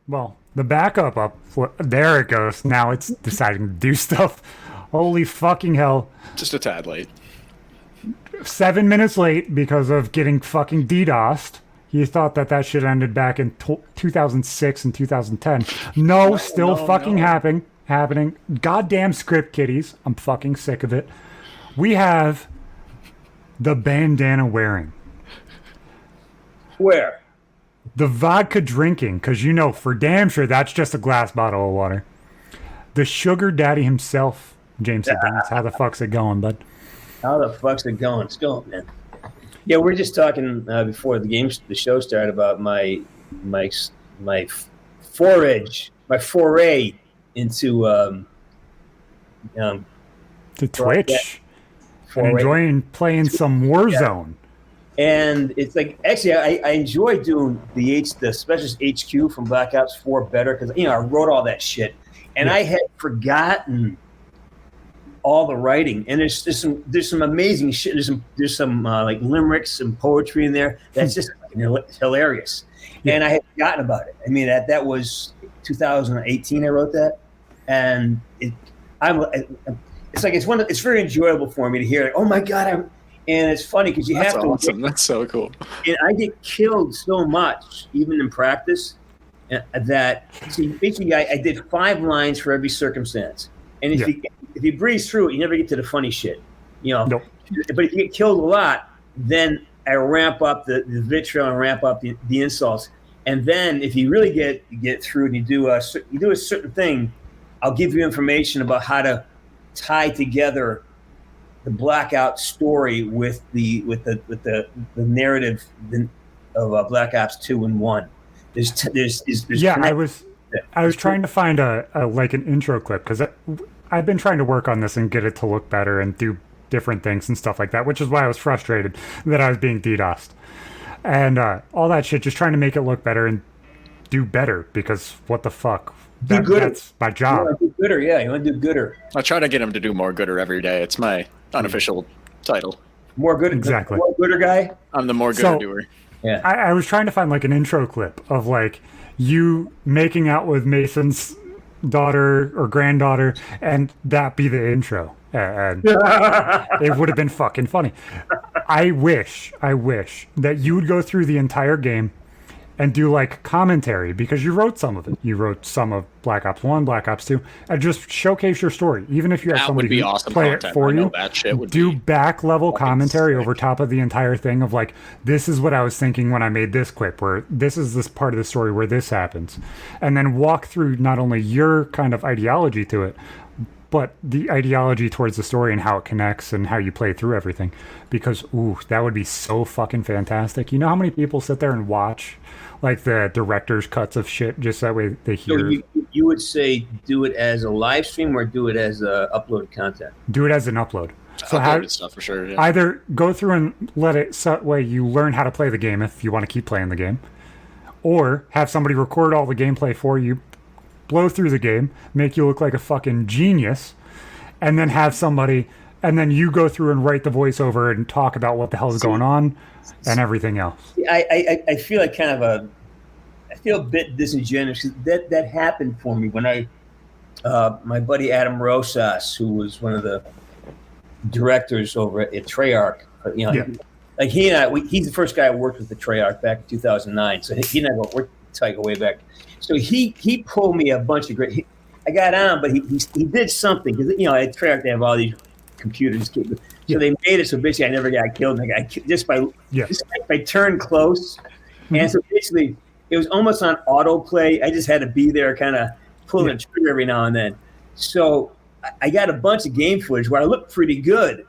Well, the backup up, there it goes. Now it's deciding to do stuff. Holy fucking hell. Just a tad late. 7 minutes late because of getting fucking DDoSed. He thought that shit ended back in 2006 and 2010. No, still fucking happening. Goddamn script kiddies. I'm fucking sick of it. We have the bandana wearing. Where? The vodka drinking, because you know for damn sure that's just a glass bottle of water. The sugar daddy himself, James Burns. How the fuck's it going, bud? How the fuck's it going? It's going, man. Yeah, we're just talking before the show started about my foray into to Twitch and enjoying playing some Warzone. And it's like, actually, I enjoy doing the Specialist HQ from Black Ops 4 better because, I wrote all that shit. And I had forgotten all the writing. And there's some amazing shit. There's some like limericks and poetry in there that's just hilarious. Yeah. And I had forgotten about it. I mean, that was 2018 I wrote that. And it's very enjoyable for me to hear, like, oh my God, and it's funny because That's awesome. That's so cool. And I get killed so much, even in practice, that basically I did 5 lines for every circumstance. And if you breeze through it, you never get to the funny shit, Nope. But if you get killed a lot, then I ramp up the vitriol and ramp up the insults. And then if you really get through and you do a certain thing, I'll give you information about how to tie together the Blackout story with the narrative of Black Ops 2 and 1. I was trying to find a like an intro clip because I've been trying to work on this and get it to look better and do different things and stuff like that, which is why I was frustrated that I was being DDoSed and all that shit, just trying to make it look better and do better because what the fuck. That's my job. You want to do gooder, you want to do gooder. I try to get him to do more gooder every day. It's my unofficial title. More gooder, exactly. More gooder guy. I'm the more gooder doer. Yeah. I was trying to find like an intro clip of like you making out with Mason's daughter or granddaughter, and that be the intro. And it would have been fucking funny. I wish that you would go through the entire game and do like commentary because you wrote some of it. You wrote some of Black Ops 1, Black Ops 2, and just showcase your story. Even if you have somebody who awesome play content. it for you, do back level commentary over top of the entire thing of like, this is what I was thinking when I made this clip, where this is this part of the story where this happens. And then walk through not only your kind of ideology to it, but the ideology towards the story and how it connects and how you play through everything. Because, that would be so fucking fantastic. You know how many people sit there and watch like the director's cuts of shit just that way they hear? So you would say do it as a live stream or do it as uploaded content? Do it as an upload. So uploaded stuff for sure. Yeah. Either go through and let it so that way you learn how to play the game if you want to keep playing the game, or have somebody record all the gameplay for you, blow through the game, make you look like a fucking genius, and then have somebody, and then you go through and write the voiceover and talk about what the hell is going on and everything else. I feel like I feel a bit disingenuous because that happened for me when my buddy Adam Rosas, who was one of the directors over at Treyarch, like he and I, he's the first guy I worked with at Treyarch back in 2009. So he and I worked way back. So he pulled me a bunch of great. I got on, but he did something because at Treyarch they have all these computers. So they made it so basically I never got killed. And I got killed just by turn close, and so basically it was almost on autoplay. I just had to be there, kind of pulling the trigger every now and then. So I got a bunch of game footage where I looked pretty good,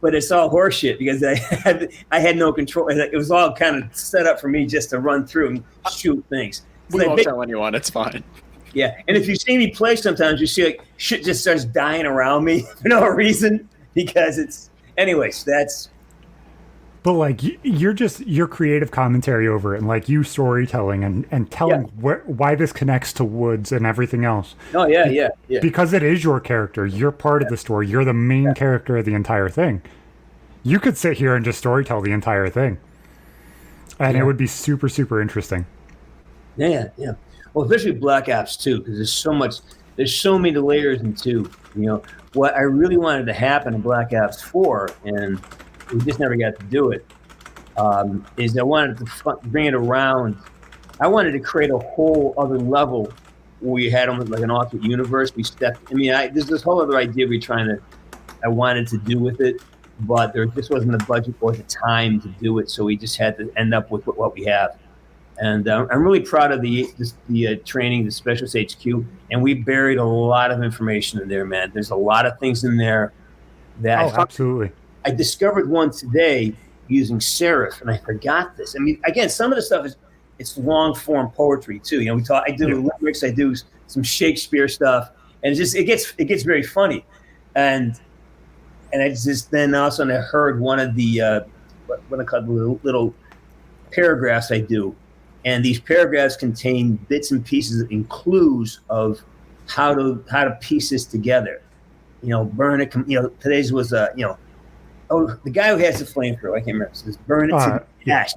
but it's all horseshit because I had no control. It was all kind of set up for me just to run through and shoot things. We won't tell anyone. It's fine. Yeah, and if you see me play, sometimes you see like shit just starts dying around me for no reason because it's. Anyways, that's. But like your creative commentary over it, and like you storytelling and telling why this connects to Woods and everything else. Oh yeah. Because it is your character. You're part of the story. You're the main character of the entire thing. You could sit here and just storytell the entire thing, and it would be super, super interesting. Yeah. Well, especially Black Ops 2, because there's so many layers in 2. What I really wanted to happen in Black Ops 4, and we just never got to do it, is I wanted to bring it around. I wanted to create a whole other level where we had almost like an alternate universe. There's this whole other idea I wanted to do with it, but there just wasn't a budget or the time to do it, so we just had to end up with what we have. And I'm really proud of the training, the Specialist HQ, and we buried a lot of information in there, man. There's a lot of things in there that absolutely. I discovered one today using Serif, and I forgot this. I mean, again, some of the stuff it's long form poetry too. I do lyrics, I do some Shakespeare stuff, and it gets very funny. And I just then all of a sudden I heard one of the what I call little paragraphs I do. And these paragraphs contain bits and pieces and clues of how to piece this together. Burn it. Today's was the guy who has the flamethrower. I can't remember. It says burn it to the ash.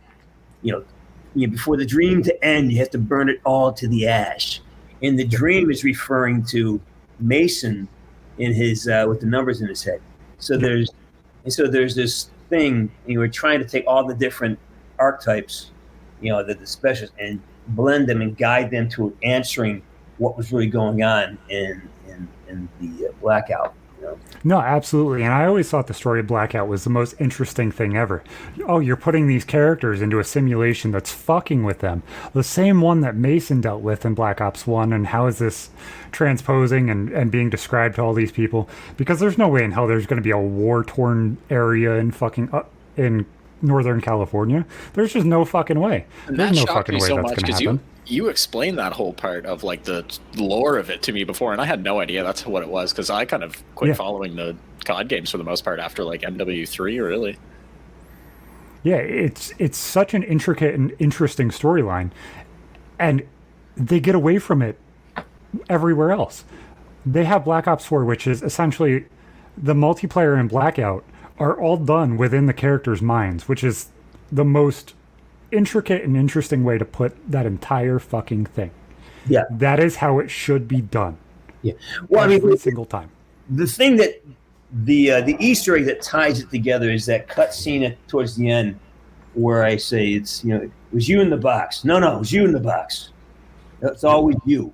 Before the dream to end, you have to burn it all to the ash. And the dream is referring to Mason in his with the numbers in his head. So there's this thing. We're trying to take all the different archetypes, the specialists, and blend them and guide them to answering what was really going on in the Blackout. No, absolutely. And I always thought the story of Blackout was the most interesting thing ever. Oh, you're putting these characters into a simulation that's fucking with them. The same one that Mason dealt with in Black Ops 1, and how is this transposing and being described to all these people? Because there's no way in hell there's going to be a war-torn area in fucking in Northern California. There's just no fucking way. There's no fucking way that's going to happen. You explained that whole part of like the lore of it to me before, and I had no idea that's what it was, because I kind of quit following the COD games for the most part after like MW3, really. Yeah, it's such an intricate and interesting storyline, and they get away from it everywhere else. They have Black Ops 4, which is essentially the multiplayer and Blackout are all done within the characters' minds, which is the most intricate and interesting way to put that entire fucking thing. Yeah. That is how it should be done. Yeah. Well, every single time. The thing that the Easter egg that ties it together is that cut scene towards the end where I say it was you in the box. No, it was you in the box. It's always you.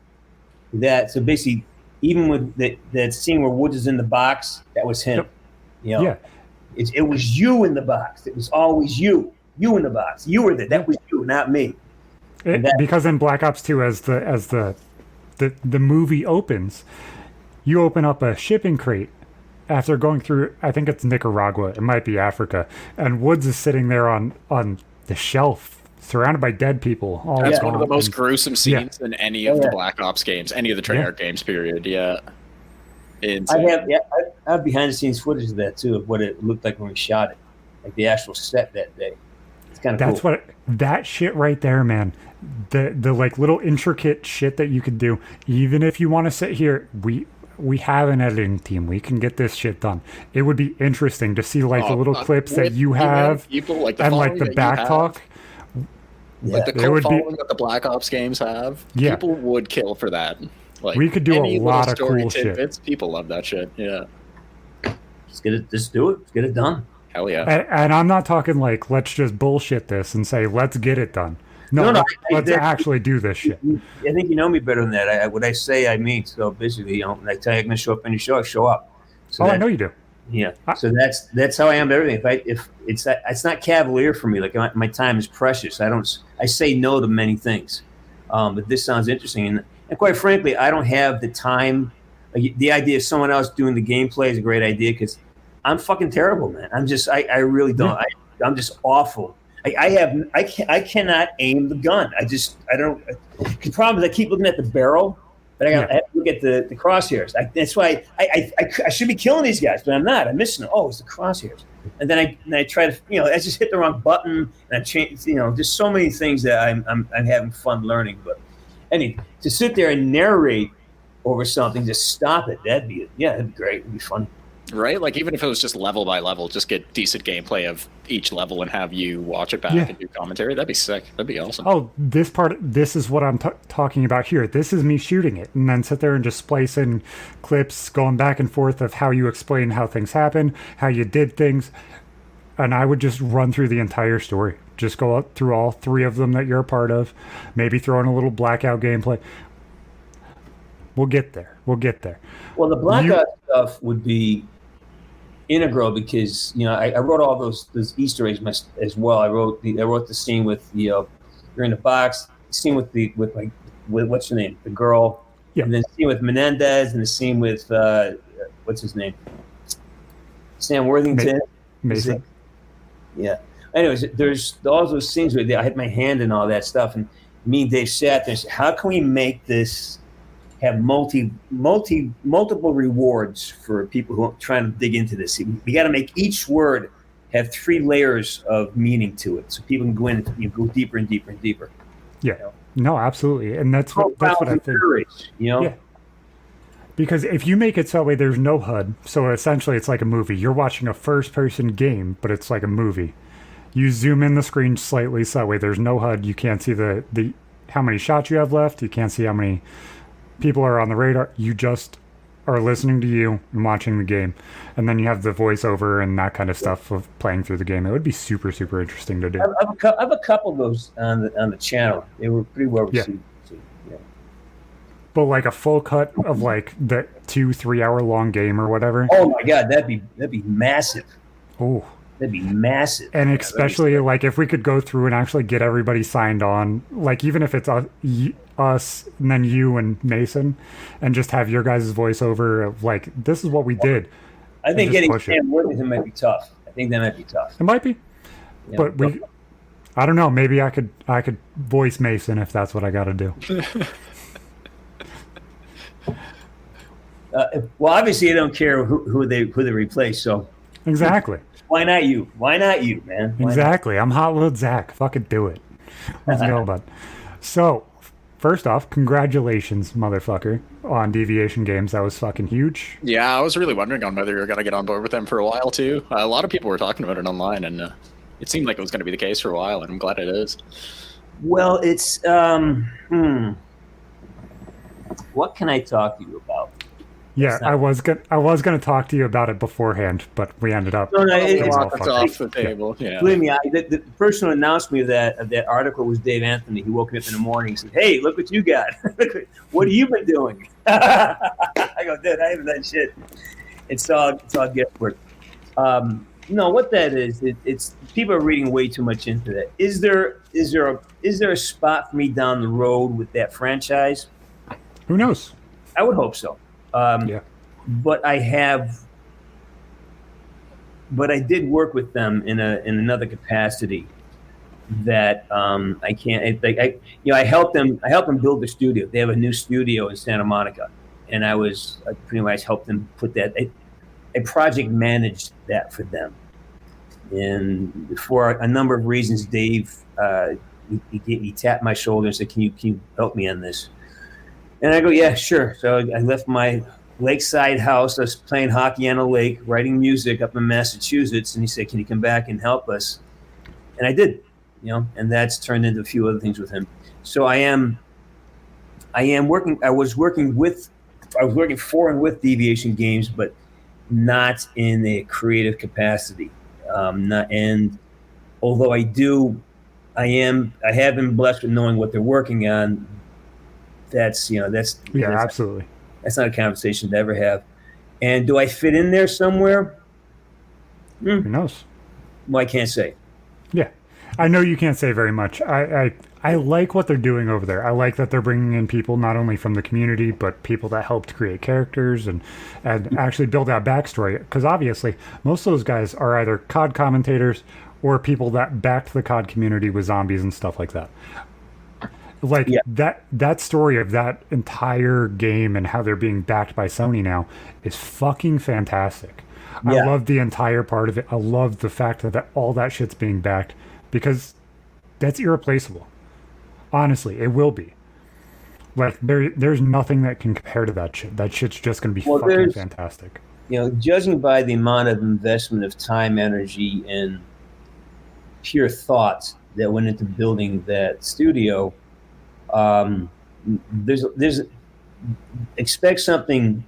So basically, even with that scene where Woods is in the box, that was him. Yep. It was you in the box. It was always you. You in the box. You were there. That was you, not me. Because in Black Ops 2, as the movie opens, you open up a shipping crate after going through, I think it's Nicaragua, it might be Africa, and Woods is sitting there on the shelf, surrounded by dead people. That's one of the most gruesome scenes in any of the Black Ops games, any of the Treyarch games, period. Yeah. Insane. I have behind the scenes footage of that too, of what it looked like when we shot it, like the actual set that day. It's kind of cool. That shit right there, man. The like little intricate shit that you could do. Even if you want to sit here, we have an editing team. We can get this shit done. It would be interesting to see like the little clips that you have, people, like and like the back talk. Like the cult following that the Black Ops games have. Yeah. People would kill for that. Like, we could do a lot of cool shit. People love that shit. Yeah. Just do it. Let's get it done. Hell yeah. And I'm not talking like, let's just bullshit this and say, let's get it done. No, let's actually do this shit. I think you know me better than that. What I say, I mean. So basically, when I tell you I'm going to show up on your show, I show up. So I know you do. Yeah. So that's how I am to everything. If it's not cavalier for me. Like my time is precious. I say no to many things. But this sounds interesting. And quite frankly, I don't have the time. The idea of someone else doing the gameplay is a great idea because I'm fucking terrible, man. I really don't. I'm just awful. I cannot aim the gun. I don't. The problem is I keep looking at the barrel, but I have to look at the crosshairs. That's why I should be killing these guys, but I'm not. I'm missing them. Oh, it's the crosshairs. And then I try to, I just hit the wrong button and I change. Just so many things that I'm having fun learning. But anyway, to sit there and narrate over something, just stop it. That'd be great. It'd be fun. Right? Like, even if it was just level by level, just get decent gameplay of each level and have you watch it back Yeah. and do commentary. That'd be sick. That'd be awesome. Oh, this is what I'm talking about here. This is me shooting it, and then sit there and just splice in clips going back and forth of how you explain how things happen, how you did things. And I would just run through the entire story. Just go out through all 3 of them that you're a part of. Maybe throw in a little blackout gameplay. We'll get there. We'll get there. Well, the blackout stuff would be integral because I wrote all those Easter eggs as well. I wrote the scene with you're in the box, the scene with what's her name, the girl, Yeah. and then the scene with Menendez, and the scene with what's his name, Sam Worthington. Mason. Yeah. Anyways, there's all those scenes where I had my hand in all that stuff, and me and Dave sat there and said, "How can we make this have multiple rewards for people who are trying to dig into this? We got to make each word have 3 layers of meaning to it, so people can go in and go deeper and deeper and deeper." Yeah. No, absolutely. And that's what I think. Courage, Yeah. Because if you make it so that way, there's no HUD. So essentially, it's like a movie. You're watching a first-person game, but it's like a movie. You zoom in the screen slightly, so that way there's no HUD. You can't see the how many shots you have left. You can't see how many people are on the radar. You just are listening to you and watching the game, and then you have the voiceover and that kind of stuff of playing through the game. It would be super, super interesting to do. I have a couple of those on the channel. They were pretty well received. Yeah. But like a full cut of like the 2-3 hour long game or whatever. Oh my God, that'd be massive. Oh, that'd be massive. And especially like if we could go through and actually get everybody signed on, like even if it's us and then you and Mason, and just have your guys' voiceover of like, this is what we did. I think getting Sam Worthington might be tough. I think that might be tough. It might be, but I don't know. Maybe I could voice Mason if that's what I got to do. Well, obviously, I don't care who they replace. So exactly. Why not you? Why not you, man? Exactly. I'm Hot Little Zach. Fucking do it. Let's go, bud. So, first off, congratulations, motherfucker, on Deviation Games. That was fucking huge. Yeah, I was really wondering on whether you were going to get on board with them for a while, too. A lot of people were talking about it online, and it seemed like it was going to be the case for a while, and I'm glad it is. Well, it's... What can I talk to you about? Yeah, I was gonna talk to you about it beforehand, but we ended up. No, it's off the table. Yeah. Believe me, the person who announced me of that article was Dave Anthony. He woke me up in the morning and said, "Hey, look what you got! What have you been doing?" I go, "Dude, I haven't done shit." It's all guesswork. No, what that is, it's people are reading way too much into that. Is there a spot for me down the road with that franchise? Who knows? I would hope so. Yeah. But I did work with them in another capacity that I can't. I helped them build the studio. They have a new studio in Santa Monica, and I pretty much helped them put that. I project managed that for them, and for a number of reasons, Dave he tapped my shoulder and said, "Can you help me on this?" And I go, "Yeah, sure." So I left my lakeside house. I was playing hockey on a lake, writing music up in Massachusetts, and he said, "Can you come back and help us?" And I did, and that's turned into a few other things with him. So I am working. I was working for and with Deviation Games, but not in a creative capacity. And although I have been blessed with knowing what they're working on. Absolutely. That's not a conversation to ever have. And do I fit in there somewhere? Who knows? Well, I can't say. Yeah, I know you can't say very much. I like what they're doing over there. I like that they're bringing in people not only from the community, but people that helped create characters and actually build out backstory. Because obviously, most of those guys are either COD commentators or people that backed the COD community with zombies and stuff like that. Like that story of that entire game and how they're being backed by Sony now is fucking fantastic. Yeah. I love the entire part of it. I love the fact that all that shit's being backed because that's irreplaceable. Honestly, it will be. Like there's nothing that can compare to that shit. That shit's just gonna be fucking fantastic. judging by the amount of investment of time, energy, and pure thoughts that went into building that studio, there's expect something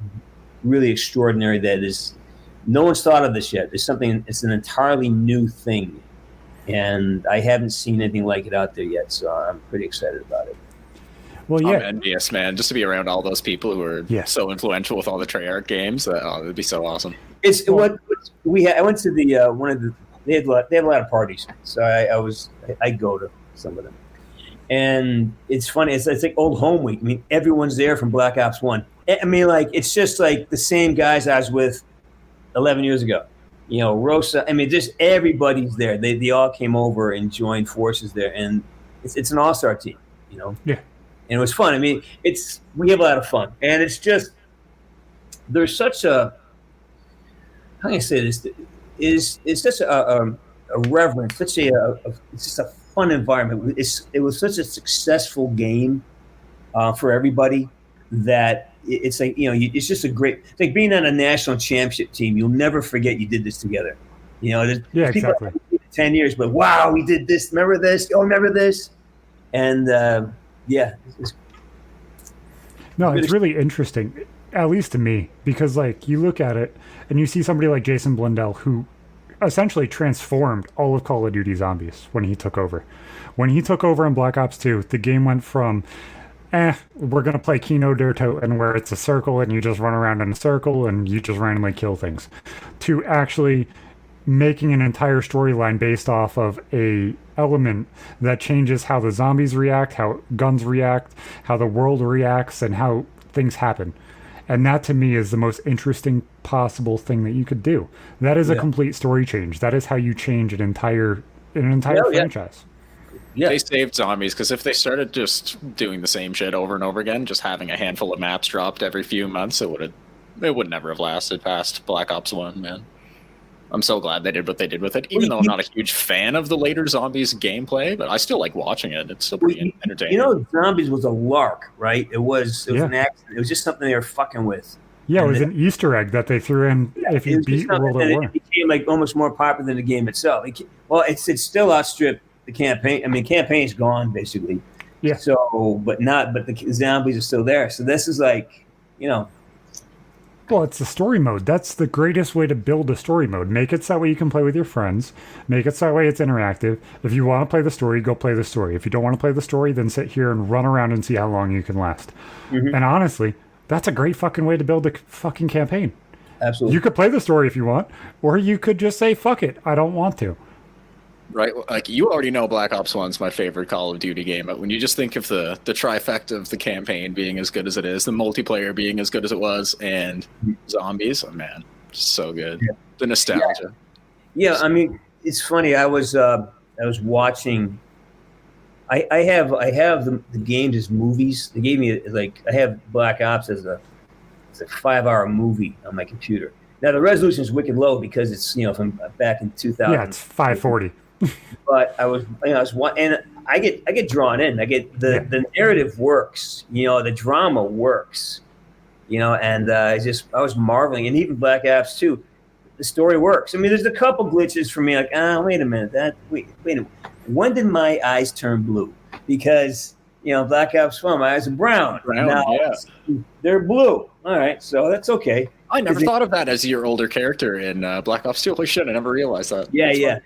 really extraordinary that is no one's thought of this yet. It's an entirely new thing, and I haven't seen anything like it out there yet. So I'm pretty excited about it. Well, yeah, I'm envious, man. Just to be around all those people who are so influential with all the Treyarch games. It'd be so awesome. It's what we had. I went to the one of the. They had a lot of parties, so I go to some of them, and it's funny. It's like old home week. I mean, everyone's there from Black Ops 1. I mean, like it's just like the same guys I was with 11 years ago. Rosa. I mean, just everybody's there. They all came over and joined forces there, and it's an all-star team. Yeah. And it was fun. I mean, we have a lot of fun, and it's just there's such a how can I say this? It's such a reverence, such it's just a fun environment. It was such a successful game for everybody that it's like it's just it's like being on a national championship team. You'll never forget you did this together. Exactly. 10 years, but wow, we did this. Remember this? Oh, remember this? And it's really interesting, at least to me, because like you look at it and you see somebody like Jason Blundell who essentially transformed all of Call of Duty Zombies when he took over. When he took over in Black Ops 2, the game went from we're going to play Kino der Toten where it's a circle and you just run around in a circle and you just randomly kill things, to actually making an entire storyline based off of a element that changes how the zombies react, how guns react, how the world reacts, and how things happen. And that to me is the most interesting possible thing that you could do. That is a complete story change. That is how you change an entire franchise. Yeah. They saved Zombies, because if they started just doing the same shit over and over again, just having a handful of maps dropped every few months, it would never have lasted past Black Ops 1, man. I'm so glad they did what they did with it, even though I'm not a huge fan of the later Zombies gameplay, but I still like watching it. It's still pretty entertaining. Zombies was a lark, right? It was an accident. It was just something they were fucking with. Yeah, it was an Easter egg that they threw in if you beat World at War. It became like almost more popular than the game itself. It's still outstripped the campaign. I mean, campaign's gone basically. Yeah. So, but the zombies are still there. So this is like, Well, it's the story mode. That's the greatest way to build a story mode. Make it so that way you can play with your friends. Make it so that way it's interactive. If you want to play the story, go play the story. If you don't want to play the story, then sit here and run around and see how long you can last. Mm-hmm. And honestly, that's a great fucking way to build a fucking campaign. Absolutely. You could play the story if you want, or you could just say, fuck it, I don't want to. Right, like you already know Black Ops 1's my favorite Call of Duty game, but when you just think of the trifecta of the campaign being as good as it is, the multiplayer being as good as it was, and Zombies, oh man, so good. Yeah. The nostalgia. Yeah, I mean, it's funny. I was watching. I have the games as movies. They gave me I have Black Ops as a 5-hour movie on my computer. Now the resolution is wicked low because it's from back in 2000. Yeah, it's 540. But I was and I get drawn in. I get the narrative works. The drama works. And I was marveling. And even Black Ops 2, the story works. I mean, there's a couple glitches for me. Like, wait a minute. Wait a minute. When did my eyes turn blue? Because Black Ops 1, my eyes are brown. Now they're blue. All right, so that's okay. I never thought of that as your older character in Black Ops 2. Holy shit, I never realized that. Yeah.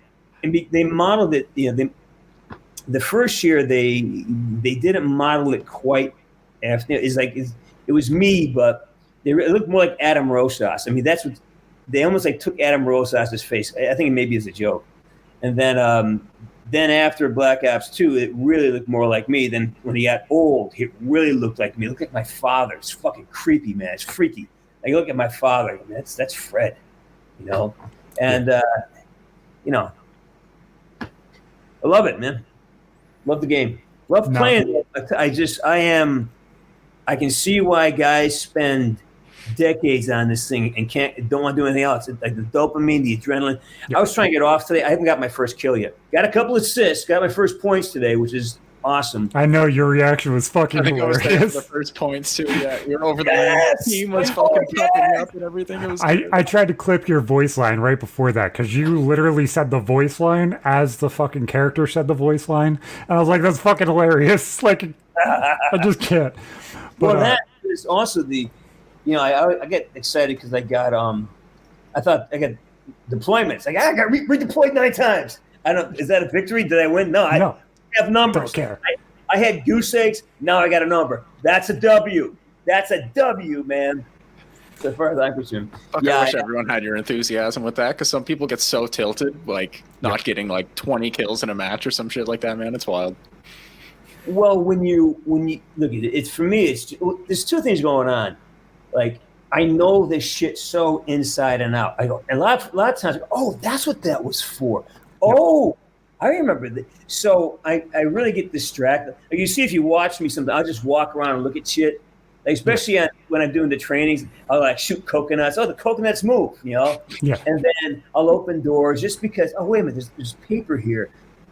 And they modeled it. The first year they didn't model it quite. After it was me, but it looked more like Adam Rosas. I mean, that's what they almost took Adam Rosas's face. I think maybe as a joke. And then after Black Ops 2, it really looked more like me. Then when he got old, it really looked like me. It looked like my father. It's fucking creepy, man. It's freaky. I look at my father, and that's Fred, and I love it, man. Love the game. Love playing it. I can see why guys spend decades on this thing and don't want to do anything else. Like the dopamine, the adrenaline. Yep. I was trying to get off today. I haven't got my first kill yet. Got a couple assists. Got my first points today, which is awesome. I know your reaction was fucking I think I was there for hilarious. the first points too. Yeah, you're over the Yes! team was Oh, fucking prepping yes! up and everything. It was. I tried to clip your voice line right before that because you literally said the voice line as the fucking character said the voice line, and I was like, "That's fucking hilarious!" Like, I just can't. But, Well, that is also I get excited because I got I thought I got deployments. Like I got redeployed 9 times. I don't. Is that a victory? Did I win? No, I no, have numbers. don't care. I had goose eggs. Now I got a number. That's a W. That's a W, man. So far as I'm concerned. Fuck, I wish everyone had your enthusiasm with that, because some people get so tilted, like not getting like 20 kills in a match or some shit like that. Man, it's wild. Well, when you look at it, it's for me. There's 2 things going on. Like I know this shit so inside and out. I go, and a lot of times, oh, that's what that was for. Oh, I remember that. So I really get distracted. Like you see, if you watch me, sometimes I'll just walk around and look at shit. Like, especially when I'm doing the trainings, I'll like shoot coconuts. Oh, the coconuts move, Yeah. And then I'll open doors just because. Oh, wait a minute, there's paper here.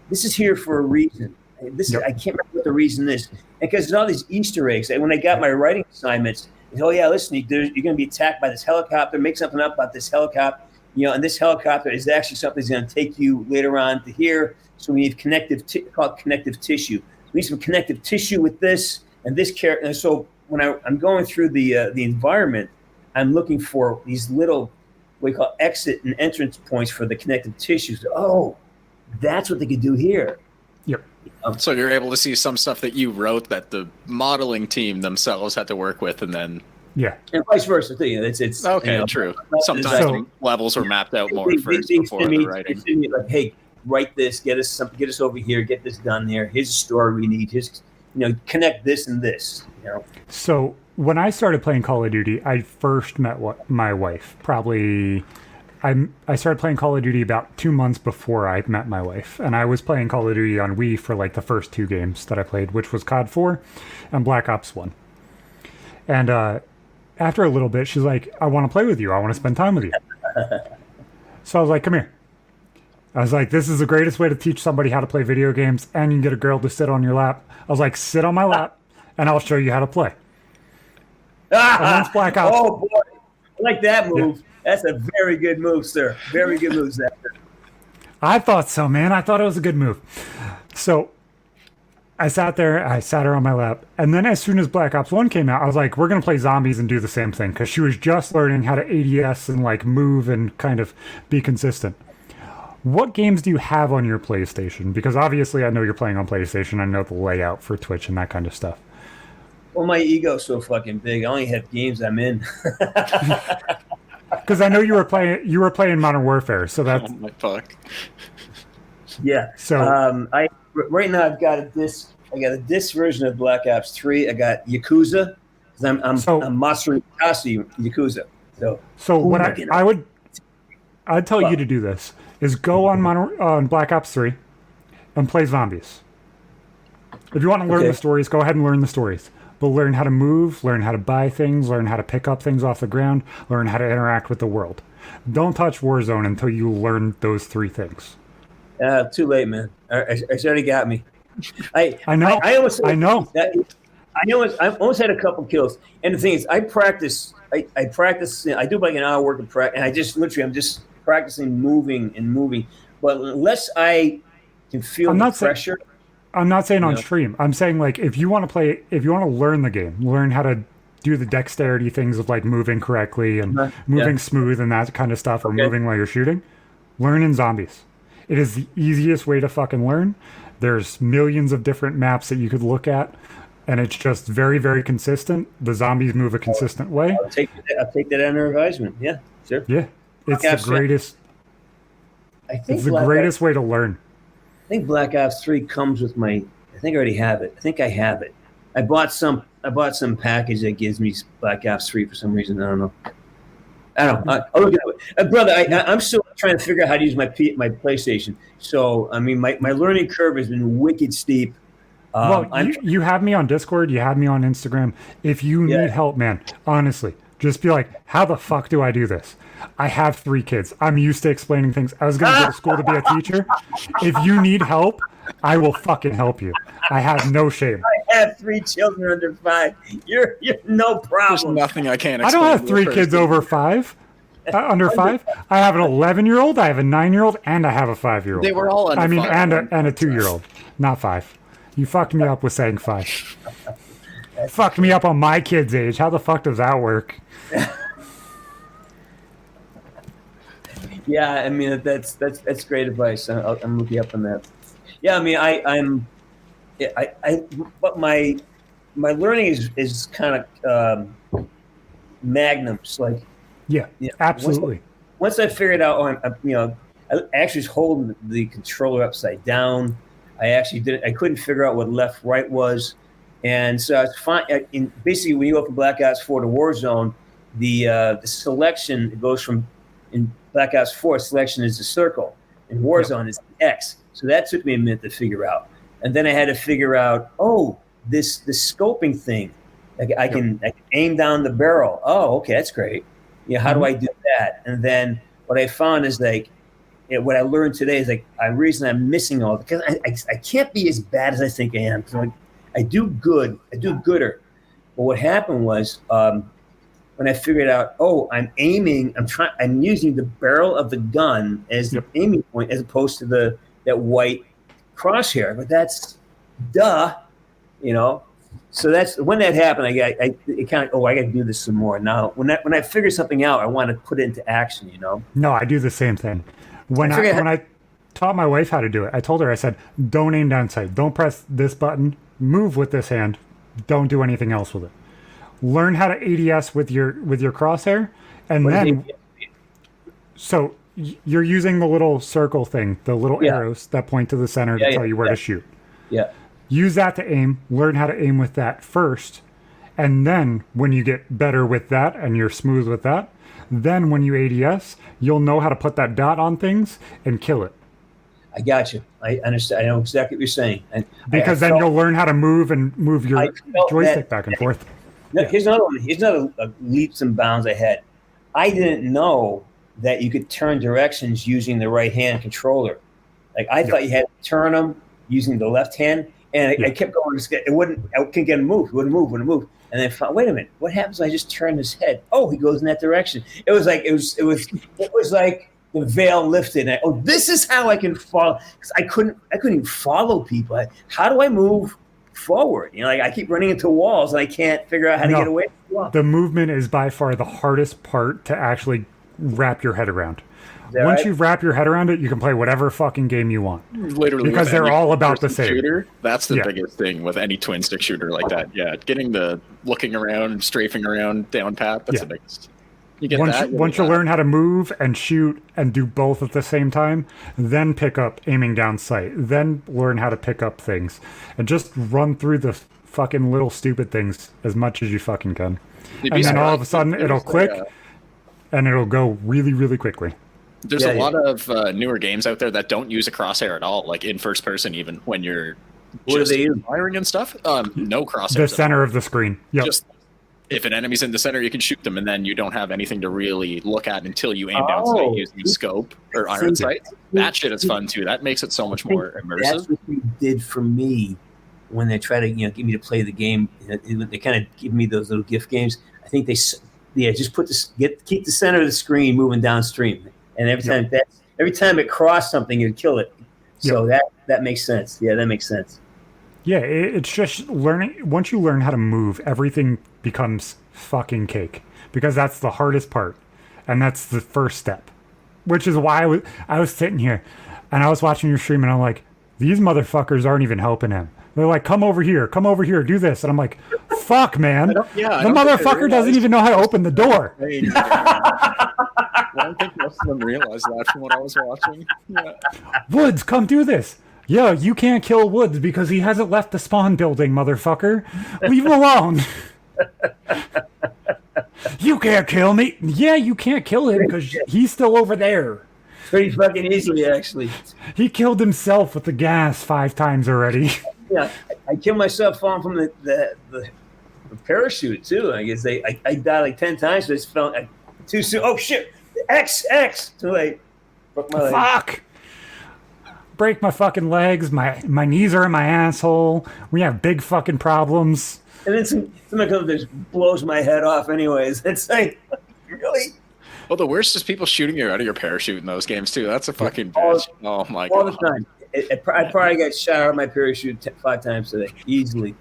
This is here for a reason. I can't remember what the reason is. Because there's all these Easter eggs. And when I got my writing assignments, oh yeah, listen, you're going to be attacked by this helicopter. Make something up about this helicopter. And this helicopter is actually something that's going to take you later on to here. So we need called connective tissue. We need some connective tissue with this and this character. And so when I'm going through the environment, I'm looking for these little what we call exit and entrance points for the connective tissues. Oh, that's what they could do here. Yep. So you're able to see some stuff that you wrote that the modeling team themselves had to work with, and then and vice versa. It's okay, true. Sometimes So- levels were mapped out more first they before send the me, writing. they send me like, hey, write this, get us over here, get this done there. Here's a story we need. Here's connect this and this. So when I started playing Call of Duty, I first met my wife. Probably, I started playing Call of Duty about 2 months before I met my wife, and I was playing Call of Duty on Wii for like the first 2 games that I played, which was COD 4 and Black Ops 1. And after a little bit, she's like, "I want to play with you. I want to spend time with you." So I was like, "Come here." I was like, "This is the greatest way to teach somebody how to play video games, and you can get a girl to sit on your lap." I was like, "Sit on my lap, and I'll show you how to play." And that's Black Ops. Oh boy, I like that move. Yeah. That's a very good move, sir. Very good move, Zach. I thought so, man. I thought it was a good move. So I sat there, I sat her on my lap, and then as soon as Black Ops 1 came out, I was like, we're going to play zombies and do the same thing, because she was just learning how to ADS and like move and kind of be consistent. What games do you have on your PlayStation? Because obviously I know you're playing on PlayStation. I know the layout for Twitch and that kind of stuff. Well, my ego's so fucking big. I only have games I'm in. Because I know you were playing Modern Warfare, so that's... Oh my fuck. Yeah. So right now I've got a disc. I got a disc version of Black Ops 3. I got Yakuza. I'm mastering Yakuza. So what I'd tell you to do this is go on Black Ops 3 and play zombies. If you want to learn the stories, go ahead and learn the stories. But learn how to move, learn how to buy things, learn how to pick up things off the ground, learn how to interact with the world. Don't touch Warzone until you learn those 3 things. Too late, man. It's already got me. I know. I almost had a couple kills. And the thing is, I practice. I practice. I do like an hour worth of practice, and I'm just practicing moving. But unless I can feel the pressure. I'm not saying on stream. I'm saying like if you want to learn the game, learn how to do the dexterity things of like moving correctly and moving smooth and that kind of stuff, or moving while you're shooting, learn in zombies. It is the easiest way to fucking learn. There's millions of different maps that you could look at, and it's just very, very consistent. The zombies move a consistent way. I'll take that under advisement. Yeah, sure. Yeah, it's the greatest. It's the greatest way to learn. I think Black Ops 3 comes with my. I think I already have it. I think I have it. I bought some package that gives me Black Ops 3 for some reason. I don't know. I'll look at it. Brother, I'm still trying to figure out how to use my PlayStation. So, I mean, my learning curve has been wicked steep. You have me on Discord. You have me on Instagram. If you need help, man, honestly, just be like, how the fuck do I do this? I have 3 kids. I'm used to explaining things. I was going to go to school to be a teacher. If you need help, I will fucking help you. I have no shame. I have 3 children under 5. You're no There's problem. nothing I can't I explain. don't have to a 3 kids person. over 5. Under 5. I have an 11-year-old, I have a 9-year-old, and I have a 5-year-old. They were all under I mean, 5. and a 2-year-old, not 5. You fucked me up with saying 5. Fucked me up on my kid's age. How the fuck does that work? Yeah, I mean that's great advice. I'm with you up on that. Yeah, I mean but my learning is kind of magnums. Like, Yeah, absolutely. Once I figured out, I actually was holding the controller upside down. I couldn't figure out what left right was, and so I was fine. Basically, when you go from Black Ops 4 to Warzone, the selection goes from in Black Ops 4 selection is the circle, and Warzone is the X. So that took me a minute to figure out, and then I had to figure out this scoping thing. I can aim down the barrel. Oh, okay, that's great. How do I do that? And then what I found is what I learned today is the reason I'm missing all because I can't be as bad as I think I am. So I do gooder. But what happened was when I figured out, I'm using the barrel of the gun as the aiming point as opposed to that white crosshair. But that's duh, So that's when that happened. I got to do this some more. Now, when I figure something out, I want to put it into action. No, I do the same thing. When I taught my wife how to do it, I told her, I said, don't aim down sight. Don't press this button. Move with this hand. Don't do anything else with it. Learn how to ADS with your crosshair, and then so you're using the little circle thing, the little arrows that point to the center to tell you where to shoot. Yeah. Use that to aim. Learn how to aim with that first, and then when you get better with that and you're smooth with that, then when you ADS, you'll know how to put that dot on things and kill it. I got you. I understand. I know exactly what you're saying. And because then you'll learn how to move your joystick back and forth. Here's another one. Here's another leaps and bounds I had. I didn't know that you could turn directions using the right hand controller. I thought you had to turn them using the left hand, and I kept going. I couldn't get him to move. It wouldn't move. And then I thought, wait a minute, what happens if I just turn his head? Oh, he goes in that direction. It was like the veil lifted. And this is how I can follow. Because I couldn't even follow people. How do I move forward? I keep running into walls and I can't figure out how to get away from the wall. The movement is by far the hardest part to actually wrap your head around. Once you wrap your head around it, you can play whatever fucking game you want. Literally, because they're all about the same. Shooter, that's the biggest thing with any twin stick shooter like that. Yeah, getting the looking around, strafing around down path. That's the biggest. You get once you learn how to move and shoot and do both at the same time, then pick up aiming down sight. Then learn how to pick up things and just run through the fucking little stupid things as much as you fucking can. And then all of a sudden it'll click and it'll go really, really quickly. There's a lot of newer games out there that don't use a crosshair at all, like in first person, even when you're just firing and stuff. No crosshairs. The center of the screen. Yep. Just if an enemy's in the center, you can shoot them, and then you don't have anything to really look at until you aim down sight using scope or iron sight. That shit is fun too. That makes it so much more immersive. That's what they did for me when they try to get me to play the game. They kind of give me those little gift games. I think just keep the center of the screen moving downstream. And every time it crossed something, you'd kill it. So that makes sense. Yeah, that makes sense. Yeah, it's just learning. Once you learn how to move, everything becomes fucking cake. Because that's the hardest part. And that's the first step. Which is why I was sitting here and I was watching your stream and I'm like, these motherfuckers aren't even helping him. They're like, come over here, do this. And I'm like, fuck, man. The motherfucker doesn't even know how to open the door. I don't think most of them realize that from what I was watching. Yeah. Woods, come do this. Yeah, you can't kill Woods because he hasn't left the spawn building, motherfucker. Leave him alone. You can't kill me. Yeah, you can't kill him because he's still over there. Pretty fucking easily, actually. He killed himself with the gas 5 times already. Yeah, I killed myself falling from the parachute, too. I guess I died like 10 times, but it's felt too soon. Oh, shit. X. Too late. Fuck. break my fucking legs. My knees are in my asshole. We have big fucking problems. And then somebody comes and just blows my head off anyways. It's like, really? Well, the worst is people shooting you out of your parachute in those games, too. That's a fucking All- bitch. Oh, my All God. the time. I probably got shot out of my parachute 5 times today. Easily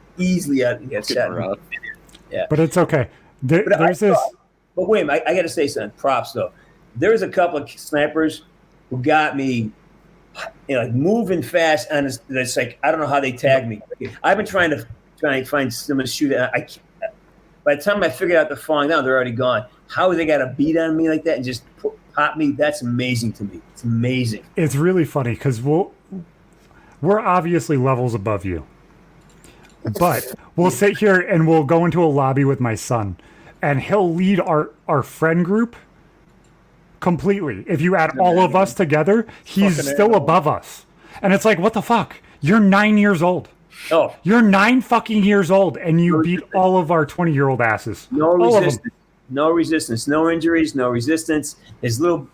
out and get Fucking shot. rough. But it's okay. But There's this. But wait a minute, I got to say something. Props though. There's a couple of snipers who got me, like moving fast, and it's like I don't know how they tagged me. I've been trying to find someone to shoot at. By the time I figured out they're falling down, they're already gone. How they got a beat on me like that and just pop me? That's amazing to me. It's amazing. It's really funny because we're obviously levels above you. But we'll sit here and we'll go into a lobby with my son, and he'll lead our friend group completely. If you add all of us together, he's Fucking still animal. above us. And it's like, what the fuck? You're 9 years old. Oh, You're 9 fucking years old, and you beat all of our 20-year-old asses. no All of them. resistance. No resistance, no injuries, no resistance. His little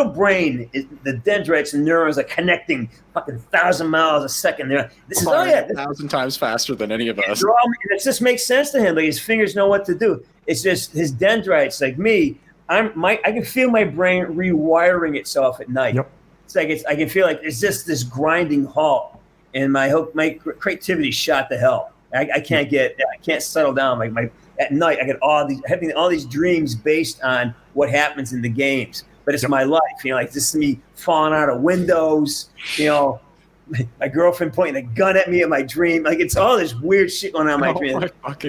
brain, the dendrites and neurons are connecting fucking 1,000 miles a second. There, this is oh yeah, 1,000 times faster than any of us. it just makes sense to him. Like his fingers know what to do. It's just his dendrites, like me. I can feel my brain rewiring itself at night. Yep. It's like I can feel like it's just this grinding halt, and my creativity shot to hell. I can't settle down. Like at night, I get having all these dreams based on what happens in the games. But it's my life, like this is me falling out of windows, my girlfriend pointing a gun at me in my dream. Like it's all this weird shit going on in my dream.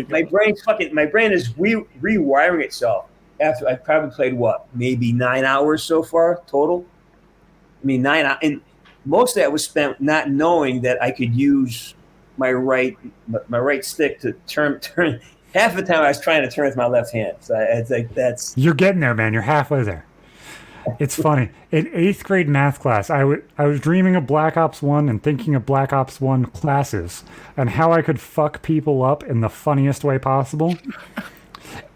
My brain is rewiring itself after I've probably played maybe 9 hours so far total. I mean 9 hours, and most of that was spent not knowing that I could use my right stick to turn. Half the time I was trying to turn with my left hand. So it's like that's. You're getting there, man. You're halfway there. It's funny. In 8th grade math class, I was dreaming of Black Ops 1 and thinking of Black Ops 1 classes and how I could fuck people up in the funniest way possible.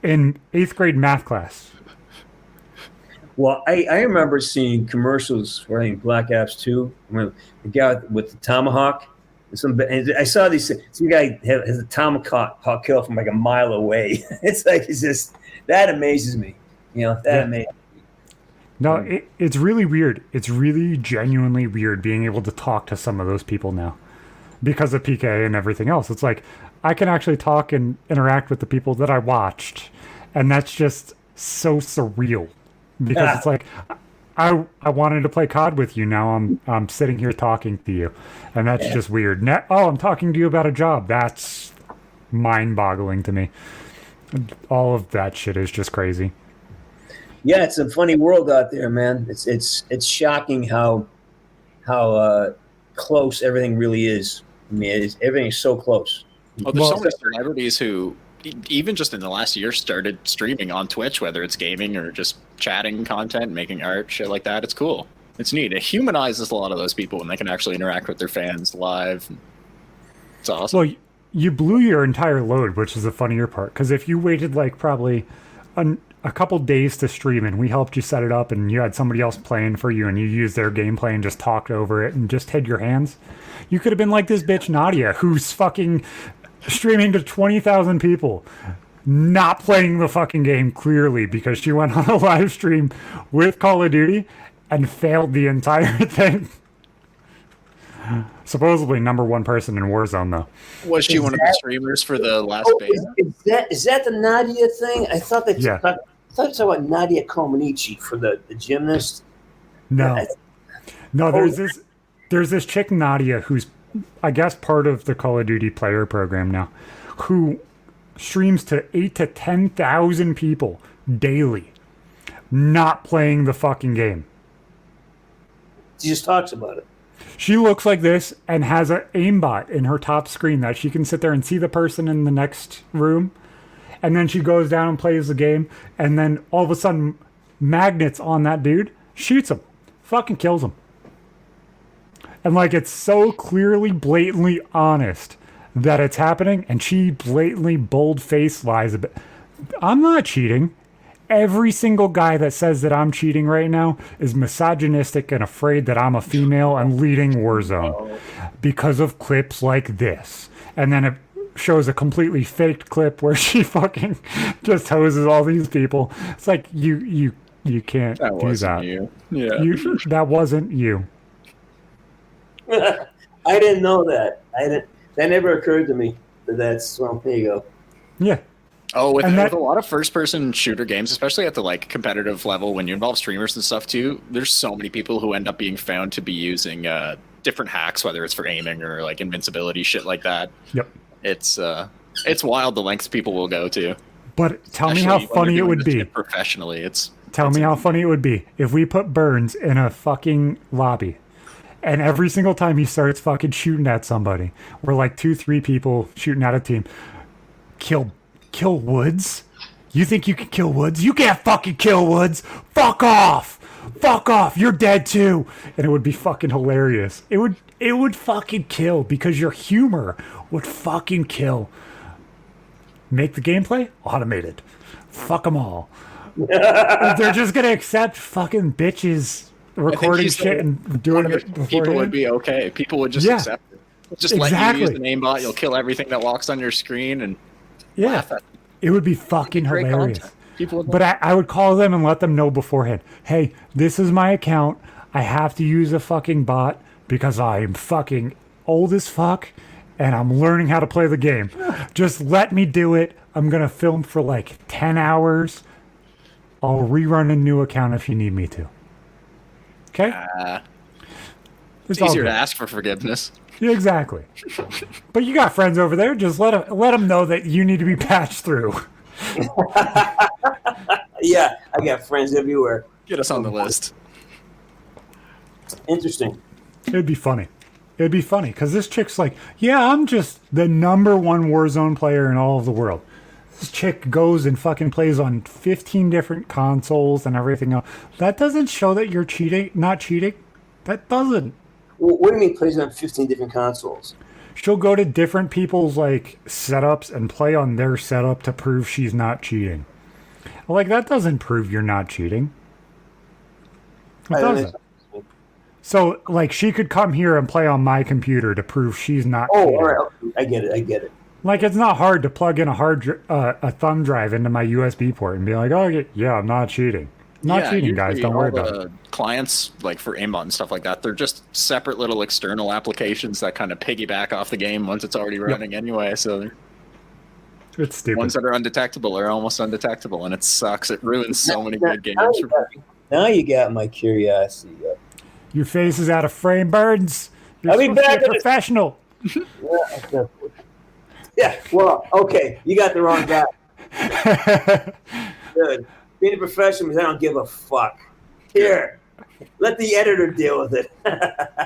In 8th grade math class. Well, I remember seeing commercials for Black Ops 2 when the guy with the tomahawk. And I saw some guy has a tomahawk kill from like a mile away. It's just that amazes me. Amazes me. No, it's really weird. It's really genuinely weird being able to talk to some of those people now because of PK and everything else. It's like I can actually talk and interact with the people that I watched, and that's just so surreal because it's like I wanted to play COD with you. Now I'm sitting here talking to you, and that's just weird. I'm talking to you about a job. That's mind-boggling to me. All of that shit is just crazy. Yeah, it's a funny world out there, man. It's shocking how close everything really is. I mean, everything is so close. Oh, there's so many celebrities who, even just in the last year, started streaming on Twitch, whether it's gaming or just chatting content, making art, shit like that. It's cool. It's neat. It humanizes a lot of those people when they can actually interact with their fans live. It's awesome. Well, you blew your entire load, which is the funnier part. Because if you waited like probably a couple days to stream and we helped you set it up and you had somebody else playing for you and you used their gameplay and just talked over it and just hid your hands, you could have been like this bitch Nadia who's fucking streaming to 20,000 people, not playing the fucking game clearly because she went on a live stream with Call of Duty and failed the entire thing. Supposedly number 1 person in Warzone, though. Was she one of the streamers for the last beta? Is that the Nadia thing? I thought that. Yeah. I thought you were talking about Nadia Comaneci for the gymnast. No, there's this chick Nadia who's, I guess, part of the Call of Duty player program now, who streams to 8,000 to 10,000 people daily, not playing the fucking game. She just talks about it. She looks like this and has an aimbot in her top screen that she can sit there and see the person in the next room. And then she goes down and plays the game. And then all of a sudden, magnets on that dude, shoots him, fucking kills him. And like, it's so clearly, blatantly honest that it's happening. And she blatantly, bold-faced lies about, I'm not cheating. Every single guy that says that I'm cheating right now is misogynistic and afraid that I'm a female and leading Warzone because of clips like this. And then it shows a completely faked clip where she fucking just hoses all these people. It's like you can't That do wasn't that. you. Yeah. That wasn't you. I didn't know that. That never occurred to me. That's well. There you go. Yeah. Oh, with And a lot of first-person shooter games, especially at the like competitive level, when you involve streamers and stuff too, there's so many people who end up being found to be using different hacks, whether it's for aiming or like invincibility, shit like that. Yep. It's wild the lengths people will go to. But tell me how Especially when funny you're it doing would this be. shit professionally. Tell me how funny it would be if we put Burns in a fucking lobby. And every single time he starts fucking shooting at somebody, we're like 2-3 people shooting at a team. Kill Woods? You think you can kill Woods? You can't fucking kill Woods. Fuck off. Fuck off. You're dead too. And it would be fucking hilarious. It would fucking kill because your humor would fucking kill. Make the gameplay automated. Fuck them all. They're just gonna accept fucking bitches recording shit and doing it before people would be okay. People would just accept it. Just let you use the aimbot. You'll kill everything that walks on your screen and laugh at it. It would be fucking Great hilarious. content. People would But I would call them and let them know beforehand. Hey, this is my account. I have to use a fucking bot because I'm fucking old as fuck and I'm learning how to play the game. Just let me do it. I'm gonna film for like 10 hours. I'll rerun a new account if you need me to. Okay? it's all easier to good. ask for forgiveness. Yeah, exactly. But you got friends over there. Just let them know that you need to be patched through. Yeah, I got friends everywhere. Get us on the list. Interesting. It'd be funny. It'd be funny because this chick's like, yeah, I'm just the #1 Warzone player in all of the world. This chick goes and fucking plays on 15 different consoles and everything else. That doesn't show that you're cheating, not cheating. That doesn't. Well, what do you mean plays on 15 different consoles? She'll go to different people's like setups and play on their setup to prove she's not cheating. Like that doesn't prove you're not cheating. It doesn't. So like she could come here and play on my computer to prove she's not cheating. All right. Okay. I get it. Like it's not hard to plug in a thumb drive into my USB port and be like, oh yeah, I'm not cheating. Not cheating, guys. Don't worry about it. Clients, like for aimbot and stuff like that, they're just separate little external applications that kind of piggyback off the game once it's already running anyway. So It's stupid. ones that are undetectable are almost undetectable, and it sucks. It ruins so many good games. Now you got my curiosity up. Your face is out of frame, Burns. You're I'll be supposed to back be a in a- professional. Yeah, well, okay, you got the wrong guy. Good. Being a professional means I don't give a fuck. Here, let the editor deal with it.